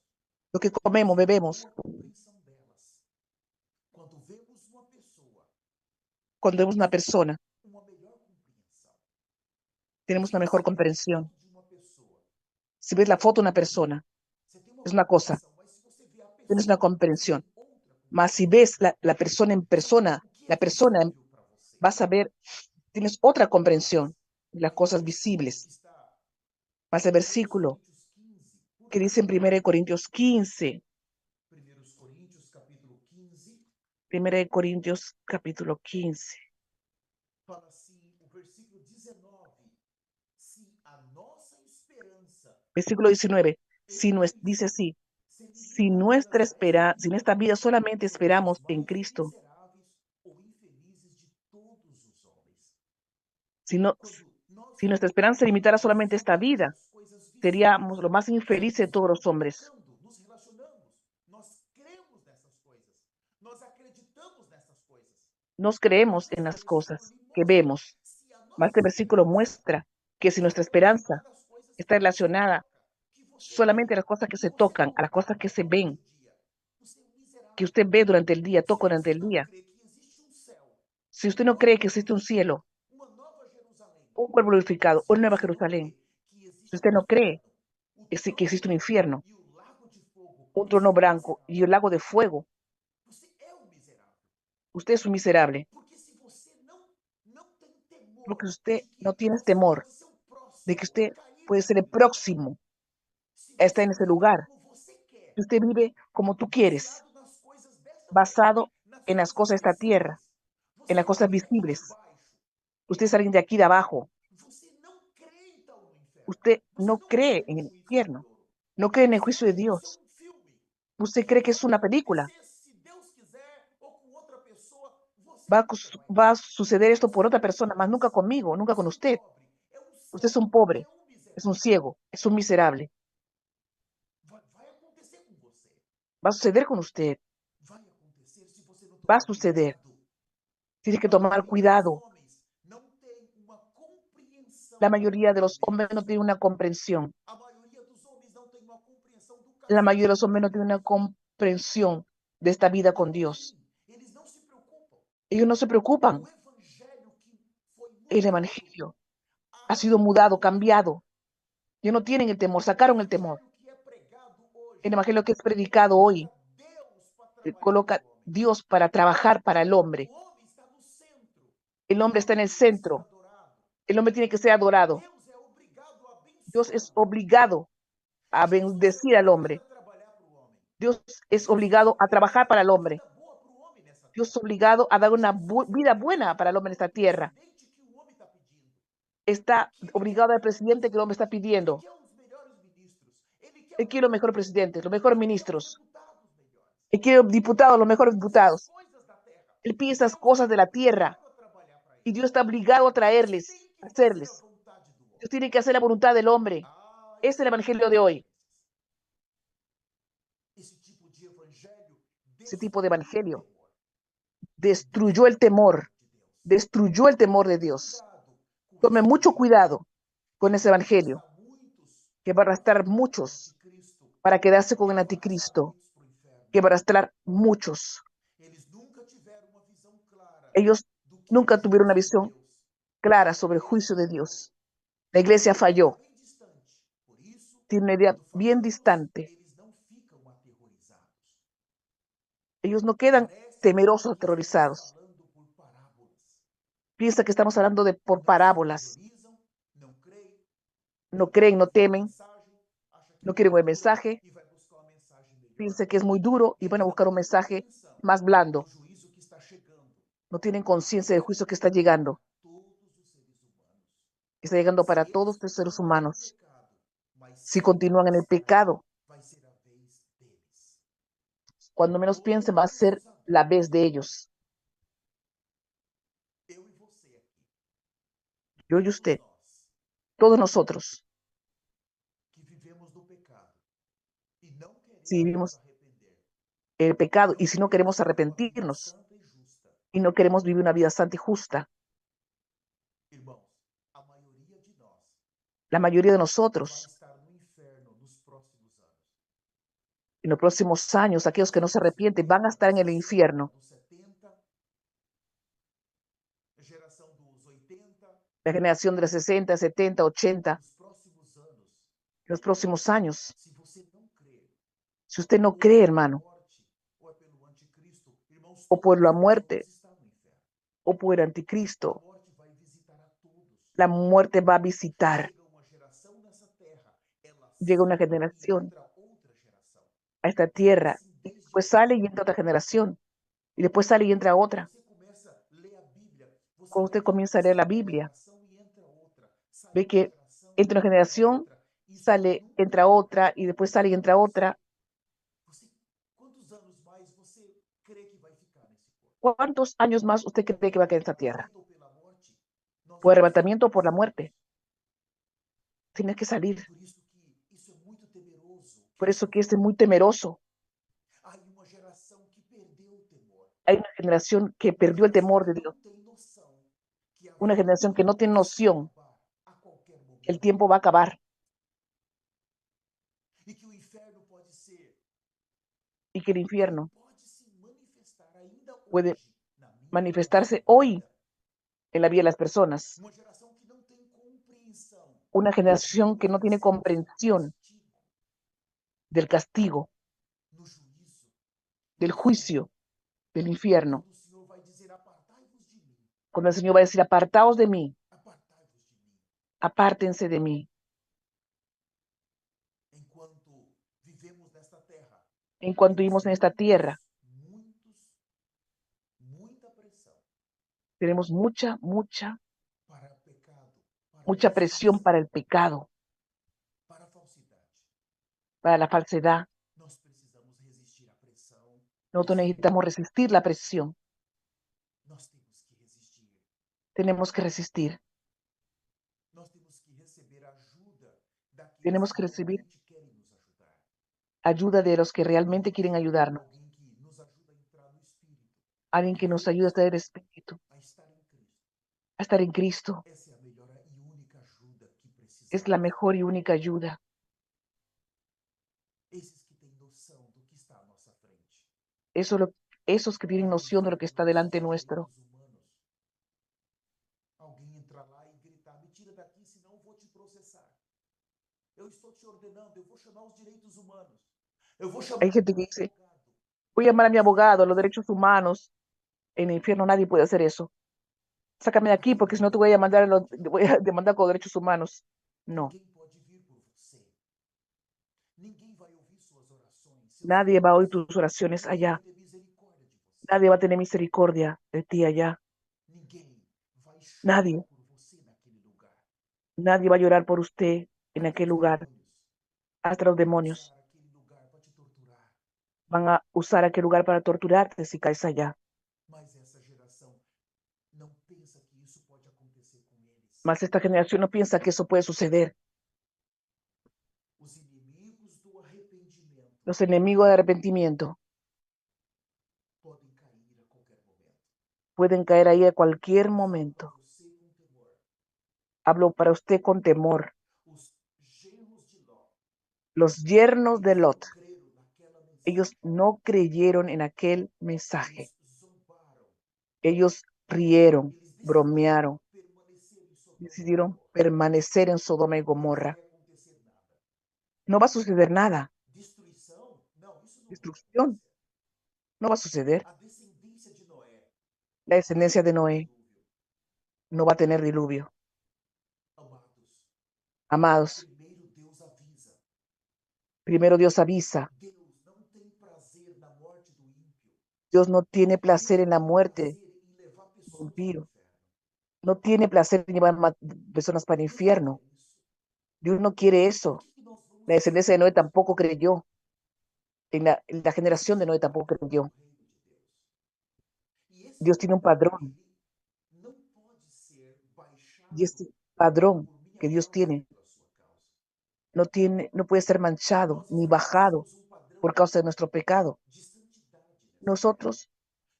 S1: lo que
S2: temos
S1: comemos,
S2: uma
S1: bebemos,
S2: boa compreensão delas. Quando vemos uma pessoa,
S1: cuando vemos
S2: temos
S1: una persona,
S2: uma melhor compreensão.
S1: tenemos
S2: Se
S1: una mejor
S2: você vê a
S1: comprensión.
S2: foto de uma pessoa,
S1: Si ves la
S2: é
S1: foto de
S2: uma
S1: una
S2: coisa.
S1: persona,
S2: Você tem uma
S1: es una cosa,
S2: compreensão, mas se você vê a
S1: tienes una
S2: pessoa, você
S1: comprensión.
S2: tem outra
S1: Mas si
S2: compreensão.
S1: ves la persona en
S2: Sabe
S1: persona,
S2: o que é
S1: la persona,
S2: visível para você?
S1: vas a ver, tienes otra comprensión de las
S2: Tem um
S1: cosas
S2: versículo que
S1: visibles.
S2: está
S1: Más
S2: em
S1: el
S2: 1
S1: versículo
S2: Coríntios 15, por
S1: que dice en
S2: favor.
S1: 1 Corintios 15,
S2: 1 Coríntios capítulo 15,
S1: 1 Corintios capítulo 15,
S2: fala assim, o versículo 19. Se a nossa esperança
S1: versículo 19,
S2: em
S1: dice
S2: Cristo
S1: así,
S2: ser apenas esta
S1: si en
S2: vida,
S1: esta vida solamente
S2: seremos os
S1: esperamos en
S2: mais
S1: Cristo,
S2: miseráveis ou infelizes de todos os homens.
S1: si, no,
S2: Quando nós
S1: si nuestra esperanza se limitara
S2: vemos
S1: solamente a esta
S2: somente
S1: vida,
S2: as coisas
S1: seríamos
S2: visíveis,
S1: lo más infelices de
S2: estamos
S1: todos los hombres.
S2: pecando, nos relacionamos, nós cremos nessas coisas, nós acreditamos nessas coisas.
S1: Nos
S2: Mas
S1: creemos en
S2: esse
S1: las
S2: versículo
S1: cosas
S2: lhe
S1: que
S2: mostra,
S1: vemos.
S2: se a
S1: Más
S2: nossa
S1: este versículo
S2: esperança
S1: muestra que si
S2: está
S1: nuestra esperanza
S2: relacionada às coisas
S1: está
S2: que você
S1: relacionada
S2: toca, que você
S1: solamente a
S2: vê,
S1: las cosas que
S2: que
S1: se
S2: você
S1: tocan, a las cosas que
S2: contamina
S1: se
S2: durante
S1: ven,
S2: o dia, você é um
S1: que
S2: miserável.
S1: usted ve durante el día,
S2: Se
S1: toca durante
S2: você
S1: el
S2: não
S1: día,
S2: crê que existe um céu,
S1: si
S2: um
S1: usted no cree
S2: novo
S1: que existe un
S2: Jerusalém,
S1: cielo,
S2: uma nova Jerusalém,
S1: un cuerpo glorificado,
S2: se
S1: una nueva
S2: você não
S1: Jerusalén,
S2: crê que
S1: si
S2: existe
S1: usted
S2: um
S1: no cree
S2: inferno, o
S1: que
S2: trono
S1: existe un
S2: branco
S1: infierno,
S2: e o lago de fogo,
S1: un
S2: você
S1: trono
S2: é um
S1: blanco y
S2: miserável.
S1: un lago de fuego,
S2: Você é um miserável.
S1: usted es un miserable,
S2: Porque se você não tem
S1: porque
S2: temor
S1: usted
S2: de
S1: no
S2: que
S1: tiene
S2: você
S1: temor
S2: pode ser o
S1: de que
S2: próximo a
S1: usted
S2: cair
S1: puede ser el
S2: naquele lugar,
S1: próximo
S2: se
S1: a estar
S2: você
S1: en ese
S2: vive
S1: lugar,
S2: como você quer,
S1: que usted vive como tú quieres,
S2: baseado nas coisas desta terra,
S1: basado
S2: nas
S1: en las
S2: coisas
S1: cosas de esta tierra,
S2: visíveis,
S1: en
S2: você
S1: las
S2: é
S1: cosas
S2: alguém aqui de
S1: visibles.
S2: baixo.
S1: Usted es alguien de aquí de abajo.
S2: Você não crê então no inferno.
S1: Usted
S2: Você
S1: no
S2: não
S1: cree
S2: crê
S1: en
S2: no
S1: el
S2: juízo
S1: infierno,
S2: vindouro.
S1: no cree en el
S2: Você
S1: juicio de
S2: acha que isso é
S1: Dios.
S2: um filme
S1: Usted
S2: que
S1: cree que es
S2: vai
S1: una película.
S2: acontecer se Deus quiser ou com outra pessoa, você
S1: Va a,
S2: nunca vai
S1: va a
S2: ver.
S1: suceder esto
S2: Você
S1: por
S2: é
S1: otra
S2: um
S1: persona, más nunca
S2: infeliz,
S1: conmigo, nunca con
S2: você é um
S1: usted.
S2: pobre, é um
S1: Usted es
S2: cego,
S1: un pobre,
S2: é um
S1: es un
S2: miserável.
S1: ciego, es un miserable.
S2: Vai acontecer com você.
S1: Va a suceder con usted.
S2: Vai acontecer.
S1: va a suceder.
S2: cuidado.
S1: Tienes que
S2: A
S1: tomar
S2: maioria dos
S1: cuidado.
S2: homens não tem uma compreensão
S1: La
S2: da
S1: mayoría de
S2: palavra
S1: los
S2: de
S1: hombres no
S2: Deus.
S1: tienen una comprensión.
S2: A maioria dos homens não tem uma compreensão do
S1: La mayoría de
S2: casamento
S1: los hombres
S2: com
S1: no tienen
S2: Deus.
S1: una comprensión de esta vida
S2: Não
S1: con Dios.
S2: tem. Eles não se preocupam.
S1: Ellos no se
S2: O
S1: preocupan.
S2: evangelho que foi
S1: El
S2: mudado,
S1: evangelio ha sido mudado,
S2: arrancado,
S1: cambiado. Ellos no tienen el temor,
S2: o
S1: sacaron el temor.
S2: evangelho que é pregado
S1: El
S2: hoje,
S1: evangelio que es
S2: ele
S1: predicado
S2: coloca
S1: hoy
S2: Deus para trabalhar para
S1: coloca
S2: o homem.
S1: Dios para trabajar para el
S2: O
S1: hombre.
S2: homem está no centro.
S1: El
S2: O
S1: hombre está
S2: homem
S1: en el
S2: tem que ser
S1: centro.
S2: adorado.
S1: El hombre tiene que ser adorado.
S2: Deus é obrigado a
S1: Dios es
S2: abençoá-lo.
S1: obligado a
S2: Jesus é
S1: bendecir al
S2: obrigado a
S1: hombre.
S2: trabalhar para o homem.
S1: Dios
S2: E
S1: es
S2: Jesus é
S1: obligado a
S2: obrigado
S1: trabajar
S2: a dar
S1: para el
S2: uma
S1: hombre.
S2: vida boa para o homem nessa
S1: Dios es
S2: terra.
S1: obligado a dar una
S2: Jesus é
S1: vida
S2: obrigado
S1: buena
S2: a
S1: para el
S2: dar
S1: hombre en esta
S2: o
S1: tierra.
S2: presidente que o homem está pedindo.
S1: Está
S2: Que ele quer o
S1: obligado al
S2: melhor
S1: presidente que el hombre está
S2: presidente. Ele
S1: pidiendo.
S2: quer os melhores ministros. Ele quer
S1: Él
S2: o
S1: quiere los
S2: melhor
S1: mejores
S2: presidente.
S1: presidentes, los mejores
S2: Ele quer os
S1: ministros.
S2: deputados melhores.
S1: Él quiere diputados, los
S2: Ele
S1: mejores
S2: pede essas
S1: diputados.
S2: coisas da terra.
S1: Él pide
S2: E
S1: esas
S2: Deus é
S1: cosas de la tierra.
S2: obrigado a trabalhar para
S1: Y
S2: ele.
S1: Dios está obligado a
S2: Deus
S1: traerles,
S2: tem
S1: a
S2: que fazer a
S1: hacerles.
S2: vontade do
S1: Dios
S2: homem.
S1: tiene que hacer la voluntad del hombre.
S2: Ah,
S1: Es
S2: esse
S1: el
S2: é o tipo
S1: evangelio
S2: de
S1: de hoy.
S2: diferenças. Ese tipo de evangelho
S1: Ese tipo de
S2: destruiu o
S1: evangelio
S2: temor.
S1: destruyó el
S2: Destruiu o
S1: temor.
S2: temor de Deus.
S1: Destruyó el temor de
S2: Tome
S1: Dios.
S2: cuidado com
S1: Tome
S2: esse
S1: mucho
S2: evangelho,
S1: cuidado
S2: que
S1: con ese
S2: vai
S1: evangelio,
S2: arrastar muitos
S1: que va a
S2: para
S1: arrastrar
S2: ficar com o
S1: muchos
S2: anticristo
S1: para quedarse con
S2: e
S1: el
S2: que vai arrastar
S1: anticristo,
S2: muitos para o inferno.
S1: que va a arrastrar muchos.
S2: Eles nunca tiveram uma visão clara
S1: Ellos
S2: do que é o
S1: nunca tuvieron una
S2: juízo de
S1: visión
S2: Deus.
S1: clara
S2: A
S1: sobre el
S2: igreja
S1: juicio de
S2: falhou.
S1: Dios. La iglesia
S2: Está
S1: falló.
S2: bem distante. Por isso,
S1: Tiene una idea
S2: quando
S1: bien
S2: falamos,
S1: distante.
S2: eles não ficam aterrorizados.
S1: Ellos no quedan
S2: Parece
S1: temerosos,
S2: que estamos
S1: aterrorizados.
S2: falando por parábolas.
S1: Piensa que estamos hablando de por
S2: Não se
S1: parábolas.
S2: aterrorizam, não creem,
S1: No creen, no
S2: ouve uma
S1: temen,
S2: mensagem, acha que é
S1: no quieren
S2: muito
S1: un
S2: dura
S1: mensaje,
S2: e vai buscar uma mensagem melhor.
S1: piensa que es muy duro y
S2: Eles
S1: van a
S2: não
S1: buscar un
S2: têm
S1: mensaje
S2: compreensão
S1: más
S2: do
S1: blando.
S2: juízo que está chegando
S1: No tienen
S2: para
S1: conciencia del juicio que está llegando,
S2: todos os seres humanos.
S1: que está llegando
S2: Se
S1: para
S2: eles
S1: todos los seres
S2: continuarem no
S1: humanos.
S2: pecado, mais
S1: Si
S2: cedo ou
S1: continúan en
S2: mais
S1: el
S2: tarde,
S1: pecado,
S2: vai ser a vez deles.
S1: cuando menos piensen, va a
S2: Todos
S1: ser
S2: os
S1: la
S2: adultos,
S1: vez de ellos.
S2: eu e você aqui,
S1: Yo y
S2: todos
S1: usted,
S2: nós
S1: todos nosotros,
S2: que vivemos no pecado e não
S1: si
S2: queremos nos
S1: vivimos
S2: arrepender,
S1: el pecado
S2: não
S1: y si no
S2: queremos
S1: queremos
S2: viver uma vida
S1: arrepentirnos
S2: santa e justa,
S1: y no queremos vivir una vida santa y justa,
S2: irmãos, a maioria de nós
S1: la mayoría de
S2: vai
S1: nosotros,
S2: estar no inferno nos próximos anos.
S1: en los próximos años, aquellos que no se
S2: Geração dos
S1: arrepienten van a
S2: 80,
S1: estar en
S2: dos
S1: el
S2: 60,
S1: infierno.
S2: dos 70, geração dos 80,
S1: La generación de los 60, 70, 80,
S2: nos próximos anos,
S1: los próximos años.
S2: se você não crer,
S1: Si usted no
S2: ou é
S1: cree,
S2: pela
S1: hermano,
S2: morte, ou é pelo anticristo, irmãos,
S1: o por
S2: todos
S1: la
S2: nós
S1: muerte
S2: vamos estar no inferno.
S1: o por el
S2: A
S1: anticristo,
S2: morte vai visitar a todos.
S1: la muerte va a visitar.
S2: Chega uma geração nessa terra, ela
S1: Llega una
S2: sai e
S1: generación
S2: entra outra geração.
S1: a esta
S2: E é
S1: tierra,
S2: assim
S1: y
S2: desde
S1: después sale y
S2: sempre.
S1: entra otra generación, y después sale y entra
S2: Quando
S1: otra.
S2: você começa a ler a Bíblia, você
S1: Cuando
S2: vê
S1: usted
S2: que
S1: comienza a leer
S2: sai
S1: la
S2: uma
S1: Biblia,
S2: geração e entra outra. Sai
S1: ve
S2: uma
S1: que
S2: geração
S1: entra una
S2: e entra
S1: generación,
S2: outra. Isso
S1: sale,
S2: nunca
S1: entra otra, y después sale y entra
S2: desaparece.
S1: otra.
S2: Você, quantos anos mais você crê que vai ficar nesse corpo?
S1: ¿Cuántos años más usted cree que va a quedar en esta
S2: Pelo
S1: tierra?
S2: arrebatamento ou pela morte, nós
S1: ¿Por
S2: vamos
S1: arrebatamiento o por la
S2: sair.
S1: muerte? Tienes que salir.
S2: Por isso que isso é muito temeroso que
S1: Por eso
S2: está
S1: que este es
S2: vindo.
S1: muy temeroso.
S2: Há uma geração que perdeu o temor.
S1: Hay una generación que
S2: Uma
S1: perdió el
S2: geração
S1: temor
S2: que
S1: de
S2: não
S1: Dios.
S2: tem noção que a
S1: Una
S2: vida
S1: generación que no tiene
S2: está a
S1: noción
S2: acabar a qualquer
S1: que el
S2: momento.
S1: tiempo va a acabar
S2: E que o inferno pode ser,
S1: y que el
S2: ele
S1: infierno
S2: pode se manifestar ainda
S1: puede
S2: hoje na minha e na sua
S1: manifestarse hoy
S2: vida.
S1: en la vida de las personas.
S2: Uma geração que não tem compreensão
S1: Una generación
S2: do
S1: que
S2: que
S1: no
S2: vai
S1: tiene
S2: ser o seu
S1: comprensión
S2: castigo
S1: del castigo,
S2: no juízo, no
S1: del
S2: inferno.
S1: juicio, del infierno.
S2: Quando o Senhor vai dizer: apartai-vos de mim,
S1: Cuando el Señor va a decir, apartaos de mí,
S2: apartai-vos de mim.
S1: apártense de mí.
S2: Enquanto vivemos nesta terra,
S1: En cuanto
S2: temos
S1: vivimos en esta tierra,
S2: muita pressão
S1: tenemos mucha
S2: para o pecado, para a
S1: presión
S2: injustiça,
S1: para el pecado,
S2: para a falsidade.
S1: para la falsedad.
S2: Nós precisamos resistir à pressão
S1: Nosotros
S2: desse tempo.
S1: necesitamos resistir la presión.
S2: Nós temos que resistir.
S1: Tenemos que resistir.
S2: Nós temos que receber ajuda daqueles
S1: Tenemos
S2: que
S1: que recibir
S2: realmente querem nos ajudar.
S1: ayuda de los que realmente quieren
S2: Irmãos,
S1: ayudarnos.
S2: alguém que nos ajuda a entrar no Espírito.
S1: alguien que nos ayude a estar en espíritu,
S2: a estar em Cristo.
S1: a estar en Cristo.
S2: Essa é a melhor e única ajuda que
S1: Es la
S2: precisamos.
S1: mejor y única ayuda.
S2: Esses que têm noção do que está à nossa frente.
S1: Eso lo, esos que tienen
S2: Alguém
S1: noción de
S2: vai
S1: lo que
S2: por
S1: está delante
S2: nossos
S1: nuestro.
S2: direitos humanos. Alguém entrar lá e gritar: me tira daqui, senão eu vou te processar. Eu estou te ordenando, eu vou chamar os direitos humanos. Eu vou chamar
S1: Hay
S2: o
S1: gente
S2: meu
S1: que dice,
S2: advogado.
S1: voy a llamar a mi
S2: Você
S1: abogado, los
S2: pode.
S1: derechos humanos. En el infierno nadie puede hacer eso. Sácame de aquí
S2: Aqui
S1: porque si no te voy a
S2: ninguém
S1: demandar,
S2: pode vir.
S1: voy a demandar con derechos humanos. No,
S2: Ninguém pode vir por você. Ninguém vai ouvir suas orações, seus
S1: nadie va a oír
S2: clamores.
S1: tus oraciones
S2: Ninguém vai
S1: allá.
S2: ter misericórdia de você.
S1: Nadie va a tener misericordia de ti allá.
S2: Ninguém vai chorar
S1: Nadie,
S2: por você naquele lugar.
S1: nadie va a llorar por usted en
S2: Até
S1: aquel
S2: os
S1: lugar.
S2: demônios
S1: Hasta los
S2: vão
S1: demonios
S2: usar aquele lugar para te torturar.
S1: van a usar aquel lugar para torturarte si caes allá.
S2: Mas essa geração não pensa que isso pode acontecer com eles.
S1: Mas esta generación no piensa que eso puede suceder.
S2: Os inimigos do arrependimento
S1: Los enemigos de arrepentimiento
S2: podem cair a qualquer momento.
S1: pueden caer ahí a cualquier
S2: Eu falo para
S1: momento.
S2: você com temor.
S1: Hablo para usted con temor.
S2: Os genros de Ló,
S1: Los yernos de
S2: eles não
S1: Lot,
S2: creram naquela
S1: ellos
S2: mensagem.
S1: no creyeron en aquel mensaje.
S2: Eles zombaram.
S1: Ellos rieron,
S2: Eles decidiram
S1: bromearon,
S2: permanecer em Sodoma e
S1: decidieron
S2: Gomorra.
S1: permanecer en Sodoma y
S2: Não vai
S1: Gomorra.
S2: acontecer nada.
S1: No va a suceder nada.
S2: Destruição? Não, isso não vai
S1: Destrucción
S2: acontecer.
S1: no va a suceder.
S2: A descendência de Noé
S1: La
S2: não vai
S1: descendencia de
S2: ter
S1: Noé
S2: dilúvio.
S1: no va a tener diluvio.
S2: Amados,
S1: Amados,
S2: primeiro Deus avisa.
S1: primero Dios avisa.
S2: Deus não tem prazer na morte do ímpio.
S1: Dios no tiene placer
S2: Deus
S1: en la
S2: tem
S1: muerte
S2: prazer em levar
S1: del
S2: pessoas para o
S1: impío.
S2: inferno.
S1: No tiene placer en llevar personas para el
S2: Deus não
S1: infierno.
S2: quer isso.
S1: Dios no quiere
S2: Por
S1: eso.
S2: que nós vamos
S1: La descendencia de Noé
S2: escolher
S1: tampoco creyó. En la generación de Noé tampoco
S2: para o
S1: creyó.
S2: reino de Deus? E esse
S1: Dios tiene un
S2: padrão,
S1: padrón.
S2: ele não pode ser
S1: Y
S2: baixado
S1: este padrón
S2: por minha
S1: que Dios
S2: causa
S1: tiene
S2: e pela sua causa.
S1: no puede ser manchado
S2: Nós
S1: ni bajado
S2: estabelecemos um padrão
S1: por causa de nuestro pecado.
S2: de santidade nessa terra.
S1: Nosotros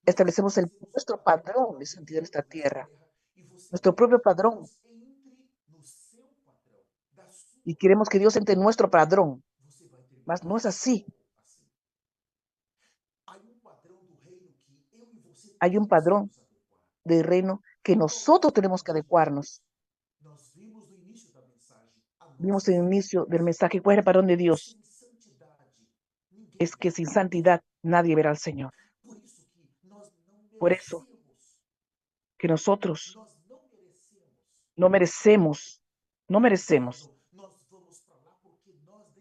S2: Nós
S1: establecemos
S2: estabelecemos um
S1: nuestro
S2: padrão para
S1: padrón de
S2: nós
S1: santidad en esta
S2: vivermos nessa
S1: tierra,
S2: terra e você
S1: nuestro
S2: quer
S1: propio
S2: que
S1: padrón,
S2: Deus entre no seu padrão, da sua
S1: y
S2: maneira.
S1: queremos que Dios entre en nuestro padrón,
S2: Você vai
S1: mas
S2: terminar
S1: no es así.
S2: solo assim. Há um padrão do reino que eu e você
S1: Hay un
S2: temos que
S1: padrón
S2: nos adequar.
S1: del reino que
S2: Qual é
S1: nosotros
S2: esse
S1: tenemos que
S2: padrão de Deus?
S1: adecuarnos.
S2: Nós vimos no início da mensagem a
S1: Vimos
S2: nossa
S1: en el inicio del
S2: santidade.
S1: mensaje cuál es el padrón de Dios.
S2: Sem santidade, ninguém
S1: Es que
S2: verá
S1: sin
S2: a Deus.
S1: santidad nadie verá al Señor.
S2: Por isso que nós não
S1: Por eso
S2: merecemos.
S1: que nosotros
S2: Nós não merecemos
S1: no merecemos, no
S2: o
S1: merecemos
S2: inferno. Nós vamos para lá porque nós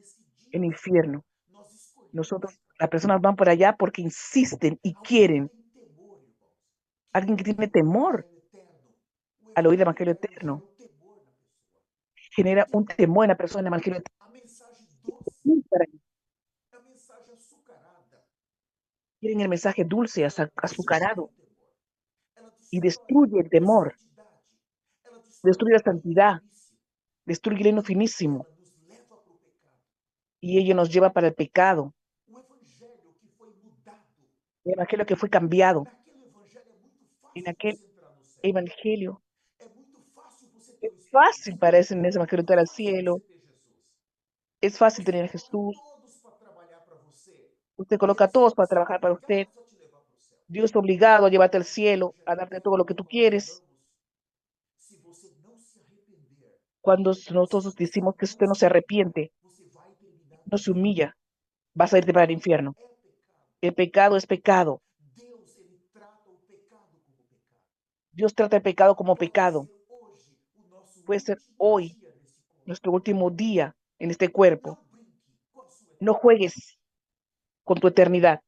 S1: el
S2: decidimos ir para lá.
S1: infierno.
S2: Nós escolhemos
S1: Nosotros,
S2: ir para
S1: las
S2: lá.
S1: personas van por allá porque insisten y
S2: Alguém que
S1: quieren.
S2: tem temor, irmãos, que
S1: Alguien
S2: ao
S1: que
S2: ouvir
S1: tiene
S2: o
S1: temor
S2: evangelho eterno, o
S1: al oír el
S2: evangelho
S1: Evangelio
S2: eterno gera
S1: eterno,
S2: um temor na pessoa.
S1: genera un
S2: Temor.
S1: temor en la persona. El Evangelio eterno
S2: A mensagem doce, a mensagem açucarada,
S1: quieren el mensaje dulce,
S2: ela destrói o
S1: azucarado,
S2: temor. Ela
S1: y
S2: destrói
S1: destruye el
S2: a
S1: temor,
S2: santidade. Ela destrói
S1: destruye la
S2: o reino
S1: santidad,
S2: finício.
S1: destruye el reino
S2: E
S1: finísimo,
S2: ela nos leva para o pecado.
S1: y ello nos lleva para el pecado.
S2: O evangelho que foi mudado.
S1: El Evangelio que fue cambiado,
S2: Naquele evangelho é muito
S1: en
S2: fácil
S1: aquel
S2: você entrar no céu.
S1: Evangelio,
S2: É muito fácil você ter
S1: es
S2: o Espírito
S1: fácil,
S2: Santo.
S1: parece en ese
S2: É
S1: Evangelio
S2: muito
S1: entrar al
S2: fácil você
S1: cielo,
S2: ter Jesus.
S1: es fácil
S2: Você
S1: tener a
S2: coloca
S1: Jesús,
S2: todos para trabalhar para você.
S1: usted
S2: E
S1: coloca a
S2: eles
S1: todos para
S2: são
S1: trabajar para usted,
S2: obrigados a te levar para o céu.
S1: Dios está obligado a llevarte al
S2: Mas o
S1: cielo, a
S2: evangelho
S1: darte todo lo
S2: eterno
S1: que
S2: que
S1: tú
S2: nós
S1: quieres.
S2: falamos, se você não se arrepender,
S1: Cuando
S2: se
S1: nosotros
S2: você
S1: decimos que
S2: não
S1: usted no
S2: se
S1: se
S2: humilhar,
S1: arrepiente,
S2: você vai terminar no
S1: no se
S2: inferno.
S1: humilla, vas a
S2: O
S1: irte para el
S2: pecado
S1: infierno.
S2: é pecado.
S1: El pecado es pecado.
S2: Deus, ele trata o pecado como pecado.
S1: Dios trata el pecado como
S2: Pode
S1: pecado.
S2: ser hoje o nosso
S1: Puede ser
S2: último
S1: hoy
S2: dia nesse corpo.
S1: nuestro último día en este cuerpo.
S2: Não brinque com a sua
S1: No
S2: eternidade.
S1: juegues con tu eternidad.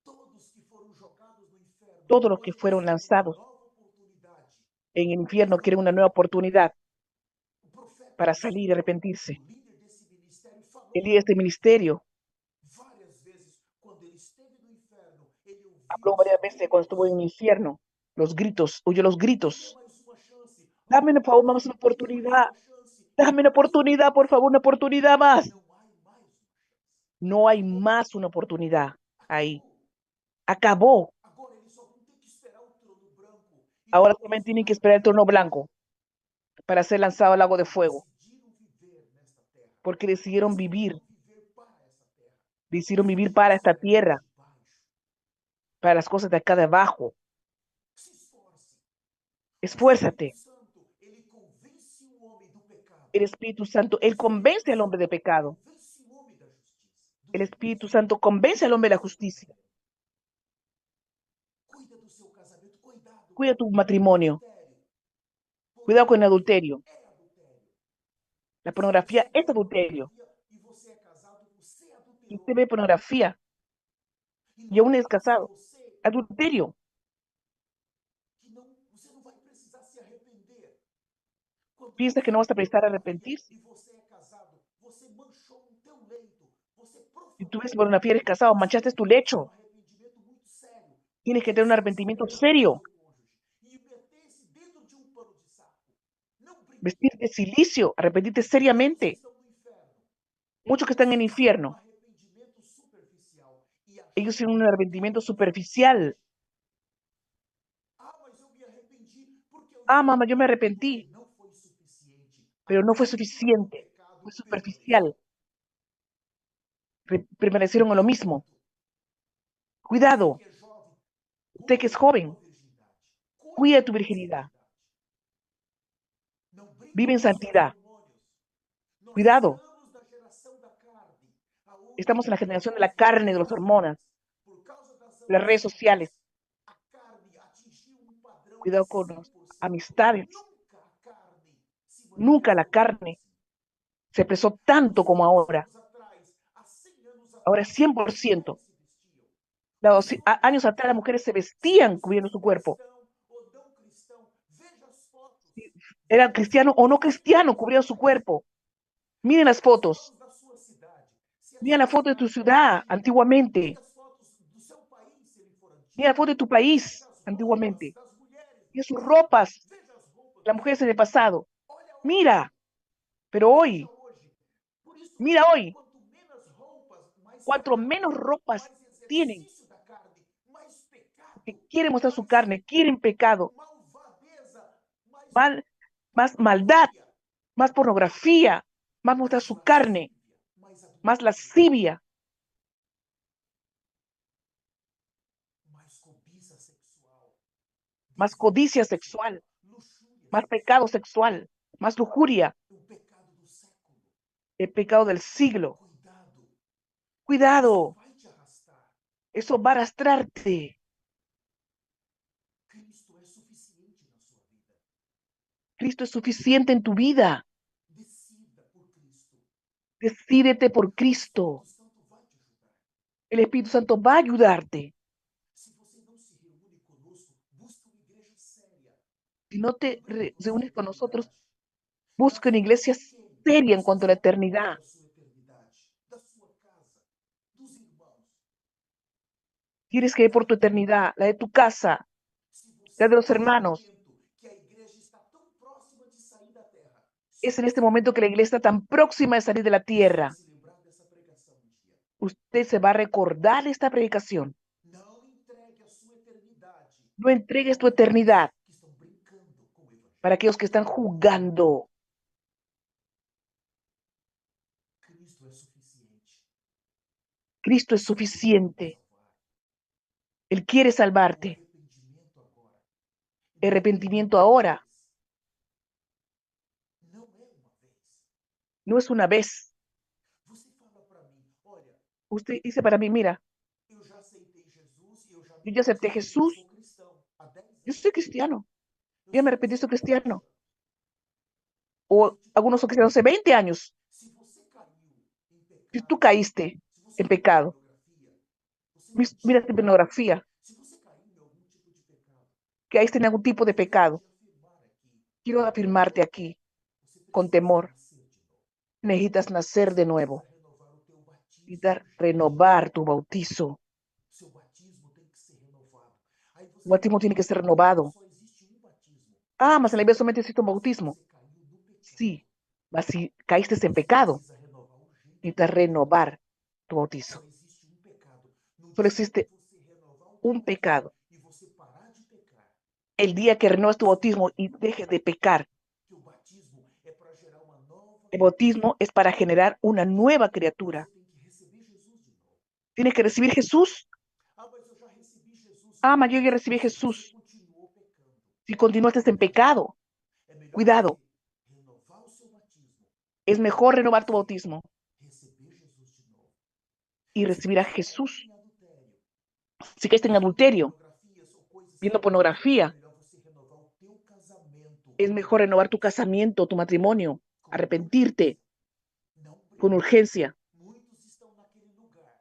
S2: Todos que foram jogados no inferno
S1: Todos los que
S2: hoje
S1: fueron
S2: recebem uma
S1: lanzados
S2: nova oportunidade
S1: en el
S2: para
S1: infierno quieren una nueva
S2: arrepender.
S1: oportunidad
S2: O profeta
S1: para salir y
S2: Samuel, o
S1: arrepentirse.
S2: líder desse ministério, falou
S1: El líder de este ministerio
S2: várias vezes quando ele esteve no inferno, ele ouviu
S1: habló
S2: os
S1: varias veces cuando estuvo en
S2: gritos.
S1: el infierno. Los gritos, oyó los
S2: Me dê
S1: gritos.
S2: mais uma chance.
S1: Dame, por favor, más
S2: Oh,
S1: una
S2: me dê mais
S1: oportunidad.
S2: uma chance. Me
S1: Dame
S2: dê
S1: una
S2: mais uma
S1: oportunidad, por
S2: chance.
S1: favor, una oportunidad más.
S2: Não há mais uma chance.
S1: No hay
S2: Acabou.
S1: más una oportunidad ahí.
S2: Acabou.
S1: Acabó.
S2: Agora eles só vão
S1: Ahora también tienen que esperar el trono blanco para ser lanzado al lago de fuego, porque decidieron vivir para esta tierra, para las cosas de acá de abajo. Esfuérzate. El Espíritu Santo, Él convence al hombre de pecado. El Espíritu Santo convence al hombre de la justicia. Cuida tu matrimonio. Cuidado con el adulterio. La pornografía es adulterio. Si usted ve pornografía y aún es casado, adulterio. Piensa que no vas a precisar arrepentirse. Si tú ves pornografía y eres casado, manchaste tu lecho. Tienes que tener un arrepentimiento serio. Vestir de silicio, arrepentirte seriamente. Muchos que están en el infierno, ellos tienen un arrepentimiento superficial. Mamá, yo me arrepentí, pero no fue suficiente. Fue superficial. Permanecieron en lo mismo. Cuidado, usted que es joven, cuida tu virginidad. Vive en santidad. Cuidado. Estamos en la generación de la carne, de las hormonas, de las redes sociales. Cuidado con las amistades. Nunca la carne se expresó tanto como ahora. Ahora es 100%. Años atrás las mujeres se vestían cubriendo su cuerpo. Era cristiano o no cristiano, cubrían su cuerpo. Miren las fotos. Mira la foto de tu ciudad antiguamente. Mira la foto de tu país antiguamente. Mira sus ropas, las mujeres en el pasado. Mira, pero mira hoy, cuanto menos ropas tienen, que quieren mostrar su carne, quieren pecado, más maldad, más pornografía, más mostrar su carne, más lascivia, más codicia sexual, más pecado sexual, más lujuria, el pecado del siglo. Cuidado, eso va a arrastrarte. Cristo es suficiente en tu vida. Decídete por Cristo. El Espíritu Santo va a ayudarte. Si no te reúnes con nosotros, busca una iglesia seria en cuanto a la eternidad. Tienes que ir por tu eternidad, la de tu casa, la de los hermanos. Es en este momento que la iglesia está tan próxima de salir de la tierra. Usted se va a recordar esta predicación. No entregues tu eternidad para aquellos que están jugando. Cristo es suficiente. Él quiere salvarte. Arrepentimiento ahora no es una vez. Usted dice para mí, mira, yo ya acepté a Jesús, yo soy cristiano, yo me arrepentí, soy cristiano. O algunos son cristianos hace 20 años. Si tú caíste en pecado, mira tu pornografía, caíste en algún tipo de pecado. Quiero afirmarte aquí, con temor, necesitas nacer de nuevo. Necesitas renovar tu bautizo. Tu bautismo tiene que ser renovado. Mas en la Biblia solamente existe un bautismo. Sí, mas si caíste en pecado, necesitas renovar tu bautizo. Solo existe un pecado. el día que renuevas tu bautismo y dejes de pecar.
S2: Que o batismo é para gerar uma nova
S1: El
S2: criatura.
S1: bautismo es para generar una nueva
S2: Você
S1: criatura.
S2: tem que receber Jesus de novo.
S1: Tienes que recibir Jesús.
S2: Ah, mas eu já recebi Jesus.
S1: Ah, mas yo ya recibí
S2: Você
S1: Jesús.
S2: continuou pecando.
S1: Si continuaste en pecado,
S2: É melhor
S1: cuidado.
S2: você renovar o seu batismo,
S1: Es mejor renovar tu bautismo
S2: receber Jesus de novo.
S1: y
S2: Se
S1: recibir a
S2: você caiu
S1: Jesús.
S2: em adultério,
S1: Si caíste en
S2: vendo
S1: adulterio,
S2: pornografias ou coisas,
S1: viendo
S2: é
S1: pornografía,
S2: melhor você renovar o teu casamento
S1: es mejor renovar tu casamiento, tu matrimonio,
S2: com
S1: arrepentirte
S2: urgência. Não
S1: con
S2: brinque.
S1: urgencia.
S2: Muitos estão naquele lugar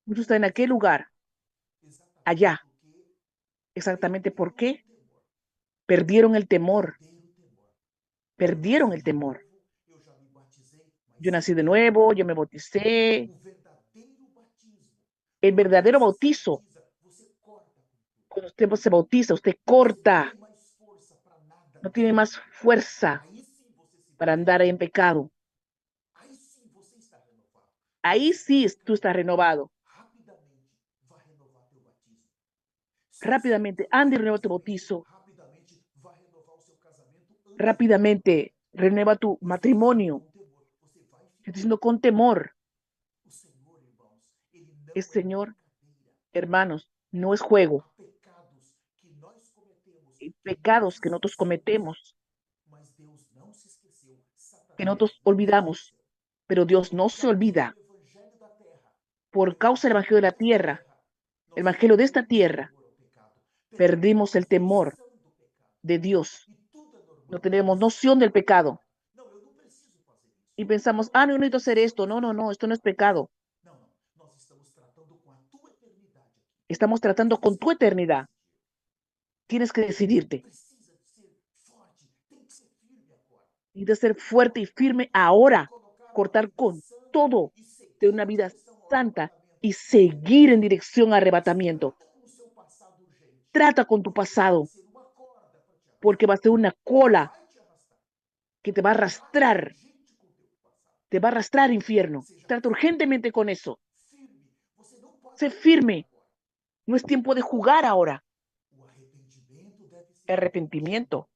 S1: Muchos están en aquel lugar,
S2: exatamente
S1: allá,
S2: porque
S1: exactamente
S2: perderam o
S1: porque
S2: temor.
S1: perdieron el temor,
S2: Perderam o temor. Eu
S1: perdieron
S2: nasci
S1: el
S2: de
S1: temor.
S2: novo, eu já me batizei,
S1: Yo
S2: mas
S1: nací de nuevo, yo me bauticé.
S2: o verdadeiro batismo,
S1: El
S2: quando
S1: verdadero
S2: você se
S1: bautizo,
S2: batiza, você corta com tudo.
S1: cuando usted se bautiza, usted
S2: Você não
S1: corta,
S2: tem mais força para nada
S1: no
S2: mais.
S1: tiene más fuerza
S2: Aí sim você se
S1: para andar
S2: batiza.
S1: en pecado.
S2: Aí sim você está renovado.
S1: Ahí
S2: Mas
S1: sí tú estás renovado.
S2: rapidamente vai renovar teu batismo. Se você
S1: Rápidamente,
S2: nunca
S1: ande y
S2: teve
S1: renueva tu
S2: casamento,
S1: bautizo.
S2: rapidamente vai renovar o seu casamento antes do
S1: Rápidamente, renueva tu
S2: não estou dizendo
S1: matrimonio.
S2: com temor, você vai
S1: Estoy
S2: ficar.
S1: diciendo con temor.
S2: O Senhor, irmãos, ele não
S1: El
S2: é
S1: Señor,
S2: brincadeira.
S1: hermanos, no es juego.
S2: Há pecados que nós cometemos,
S1: Hay
S2: que nós
S1: pecados que nosotros
S2: esquecemos,
S1: cometemos,
S2: mas Deus não se esqueceu.
S1: que
S2: Satanás
S1: nosotros
S2: não se
S1: olvidamos,
S2: esqueceu.
S1: pero Dios
S2: Por
S1: no se
S2: causa do
S1: olvida.
S2: evangelho da terra, o
S1: Por causa del Evangelio de la
S2: evangelho desta
S1: tierra,
S2: terra,
S1: el
S2: nós
S1: Evangelio de esta
S2: perdemos o
S1: tierra,
S2: temor ao pecado,
S1: perdimos
S2: perdemos
S1: el
S2: a
S1: temor
S2: noção do pecado.
S1: de Dios.
S2: E tudo é
S1: No
S2: normal.
S1: tenemos noción del pecado.
S2: Não, eu não preciso fazer isso.
S1: Y pensamos,
S2: Não,
S1: no necesito hacer esto. No, no, no, esto no es pecado.
S2: não, não. Nós estamos tratando com a tua eternidade aqui.
S1: Estamos tratando con
S2: Você
S1: tu
S2: tem que
S1: eternidad.
S2: decidir.
S1: Tienes que decidirte.
S2: Precisa de ser forte, tem que ser firme agora.
S1: Necesitas ser fuerte y firme ahora.
S2: Colocar uma
S1: Cortar
S2: vida
S1: con
S2: santa
S1: todo
S2: e
S1: de
S2: seguir
S1: una
S2: em
S1: vida
S2: direção ao
S1: santa
S2: arrebatamento.
S1: y
S2: Não
S1: seguir en
S2: brinque,
S1: dirección al
S2: mas
S1: arrebatamiento.
S2: trata com o seu passado urgente.
S1: Trata con tu
S2: Porque vai
S1: pasado,
S2: ser uma corda para te
S1: porque va a
S2: arrastar.
S1: ser una cola
S2: Vai te arrastar.
S1: que te va a
S2: Trata
S1: arrastrar,
S2: urgente com o teu passado.
S1: te va a arrastrar infierno.
S2: Seja
S1: Trata urgentemente con eso.
S2: firme. Você não pode
S1: Sé
S2: brincar
S1: firme.
S2: agora.
S1: No es tiempo de jugar ahora.
S2: O arrependimento deve ser
S1: El arrepentimiento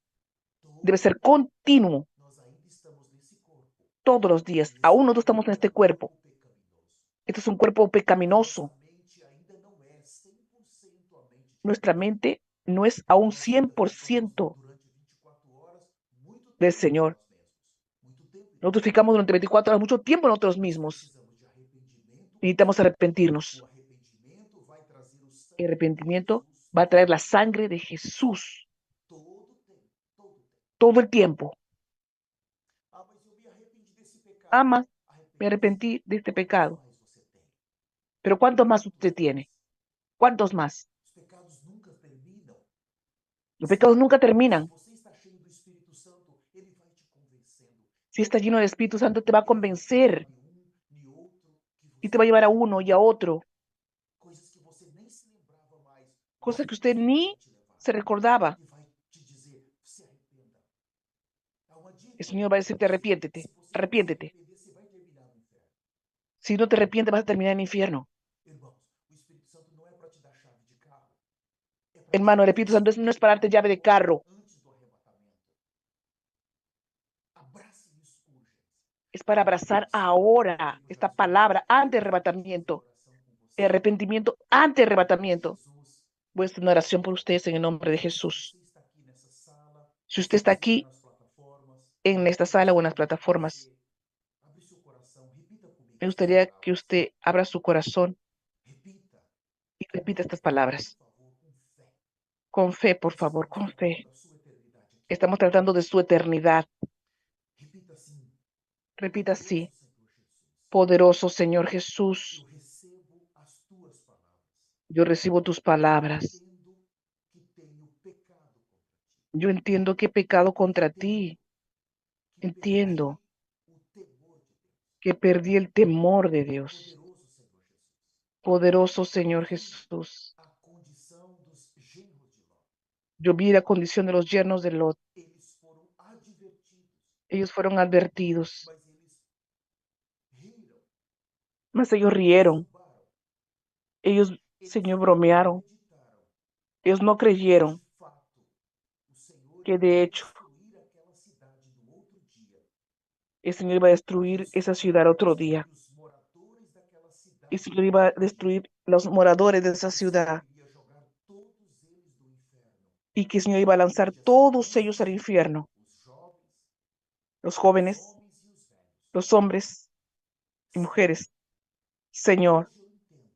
S2: todo.
S1: debe ser continuo
S2: Nós ainda estamos nesse corpo.
S1: todos los días.
S2: E
S1: Aún
S2: esse
S1: nosotros estamos en
S2: corpo é
S1: este
S2: um
S1: cuerpo.
S2: corpo pecaminoso.
S1: Este es un cuerpo
S2: A nossa
S1: pecaminoso.
S2: mente ainda não é 100% a mente de
S1: Nuestra
S2: Deus.
S1: mente no es aún
S2: Nós ainda ficamos
S1: 100%
S2: durante 24 horas muito
S1: del
S2: tempo em
S1: Señor.
S2: nós mesmos. Muito tempo em nós.
S1: Nosotros ficamos durante 24 horas mucho tiempo en nosotros
S2: Nós
S1: mismos.
S2: precisamos de arrependimento.
S1: Necesitamos
S2: O
S1: arrepentirnos.
S2: arrependimento vai trazer o
S1: El
S2: sangue de
S1: arrepentimiento
S2: Jesus
S1: va a traer la sangre de Jesús
S2: todo o tempo. Todo o tempo.
S1: todo el tiempo.
S2: Ah, mas eu me arrependi desse pecado.
S1: Ama, me
S2: Arrependa-se.
S1: arrepentí de este
S2: Quantos
S1: pecado.
S2: mais você tem?
S1: Pero ¿cuántos más
S2: Quantos
S1: usted
S2: mais?
S1: tiene? ¿Cuántos más?
S2: Os pecados nunca terminam.
S1: Los pecados nunca
S2: Se
S1: terminan.
S2: você está cheio do Espírito Santo, ele vai te convencendo.
S1: Si estás lleno del Espíritu Santo, te va a convencer
S2: Ni outro que
S1: y
S2: você
S1: te va a llevar a uno y a otro.
S2: coisas que você nem se lembrava mais.
S1: Cosas
S2: Mas
S1: que
S2: o
S1: usted
S2: Senhor vai
S1: ni
S2: te levar
S1: se recordaba.
S2: e vai te dizer: se arrependa. Há uma dica.
S1: El Señor va a decirte, arrepiéntete,
S2: Se você não se
S1: arrepiéntete.
S2: arrepender, você vai terminar no inferno.
S1: Si no te arrepientes, vas a terminar en el infierno.
S2: Irmãos, o Espírito Santo não é para te dar chave de carro. É para te
S1: Hermano, el
S2: dar
S1: Espíritu Santo no es para darte llave de carro,
S2: antes do arrebatamento. Abrace isso com urgência.
S1: es para abrazar ahora esta palabra ante el arrebatamiento. El arrepentimiento ante el arrebatamiento.
S2: Jesus,
S1: Voy a hacer una oración por ustedes en el nombre de
S2: se
S1: Jesús.
S2: você está aqui nessa sala,
S1: Si usted está aquí
S2: nas plataformas,
S1: en esta sala o en las plataformas,
S2: abre seu coração, repita comigo
S1: me
S2: essas
S1: gustaría que
S2: palavras.
S1: usted abra su corazón
S2: Repita,
S1: y repita estas
S2: por
S1: palabras.
S2: favor, com fé.
S1: Con fe, por
S2: Nós
S1: favor,
S2: estamos
S1: con
S2: tratando
S1: fe.
S2: da sua eternidade aqui.
S1: Estamos tratando de su eternidad.
S2: Repita assim,
S1: Repita así.
S2: poderoso Senhor Jesus,
S1: Poderoso Señor Jesús,
S2: eu recebo as tuas palavras.
S1: yo recibo tus palabras.
S2: Entendo que tenho pecado contra ti.
S1: Yo entiendo que he pecado contra ti.
S2: Que
S1: Entiendo
S2: perdi o temor de Deus.
S1: que perdí el temor de Dios.
S2: Poderoso Senhor Jesus.
S1: Poderoso Señor
S2: Eu vi
S1: Jesús.
S2: a condição dos genros de Ló.
S1: Yo vi la condición de los yernos de Lot.
S2: Eles foram advertidos,
S1: Ellos fueron advertidos,
S2: mas eles riram,
S1: mas ellos rieron.
S2: zombaram.
S1: Ellos,
S2: Eles
S1: Señor,
S2: não
S1: bromearon.
S2: acreditaram
S1: Ellos no
S2: que de
S1: creyeron
S2: fato
S1: que de hecho
S2: destruir aquela cidade no outro dia.
S1: el Señor iba a destruir esa ciudad otro día.
S2: E os moradores daquela
S1: El
S2: cidade
S1: Señor iba a destruir los moradores de esa
S2: o Senhor
S1: ciudad
S2: iria jogar todos eles do inferno.
S1: y que el Señor iba a
S2: No
S1: lanzar
S2: dia
S1: todos
S2: seguinte,
S1: ellos al infierno,
S2: os jovens,
S1: los
S2: os
S1: jóvenes,
S2: homens e os velhos.
S1: los hombres y
S2: Senhor,
S1: mujeres. Señor,
S2: hoje eu entendo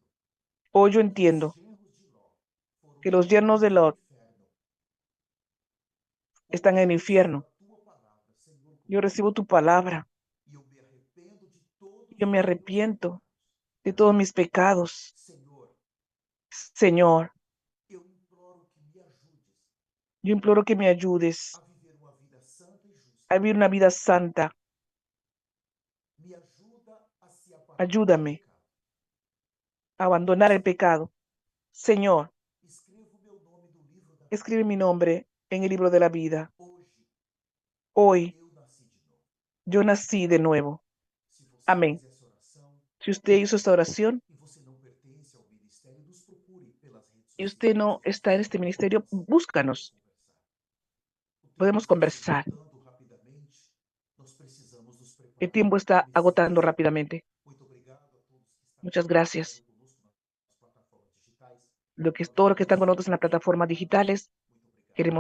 S1: hoy yo
S2: que os
S1: entiendo
S2: genros de Ló foram
S1: que los yernos de
S2: jogados no
S1: Lot
S2: inferno.
S1: están
S2: Hoje
S1: en el
S2: eu recebo a
S1: infierno.
S2: tua palavra, Senhor,
S1: Yo
S2: como
S1: recibo
S2: verdade.
S1: tu palabra.
S2: E eu me arrependo de todos
S1: Yo me
S2: os meus
S1: arrepiento
S2: pecados.
S1: de todos mis pecados.
S2: Senhor,
S1: Señor,
S2: eu imploro que me ajudes
S1: yo imploro que me
S2: a
S1: ayudes
S2: viver uma vida santa e justa.
S1: a vivir una vida santa.
S2: Me ajuda a se apartar do
S1: Ayúdame
S2: pecado.
S1: a abandonar el
S2: Senhor,
S1: pecado. Señor,
S2: escreva o meu nome no livro da vida.
S1: escribe mi nombre en el libro de la vida.
S2: Hoje
S1: Hoy
S2: eu nasci de novo.
S1: yo nací de nuevo.
S2: Se você
S1: Amén.
S2: fez essa oração
S1: Si usted hizo esta oración
S2: e você não pertence ao ministério, nos procure pelas redes
S1: y usted
S2: sociais.
S1: no
S2: Nós
S1: está en este
S2: precisamos
S1: ministerio,
S2: conversar.
S1: búscanos.
S2: O tempo
S1: Podemos
S2: está se
S1: conversar.
S2: esgotando rapidamente. Nós precisamos nos
S1: El
S2: preparar
S1: tiempo
S2: para
S1: está
S2: o
S1: agotando
S2: Messias.
S1: rápidamente.
S2: Muito obrigado a todos que estão
S1: Muchas
S2: conectados
S1: gracias.
S2: conosco nas plataformas digitais.
S1: Todos los que están con nosotros en las
S2: Nós
S1: plataformas
S2: oramos.
S1: digitales,
S2: Muito obrigado.
S1: queremos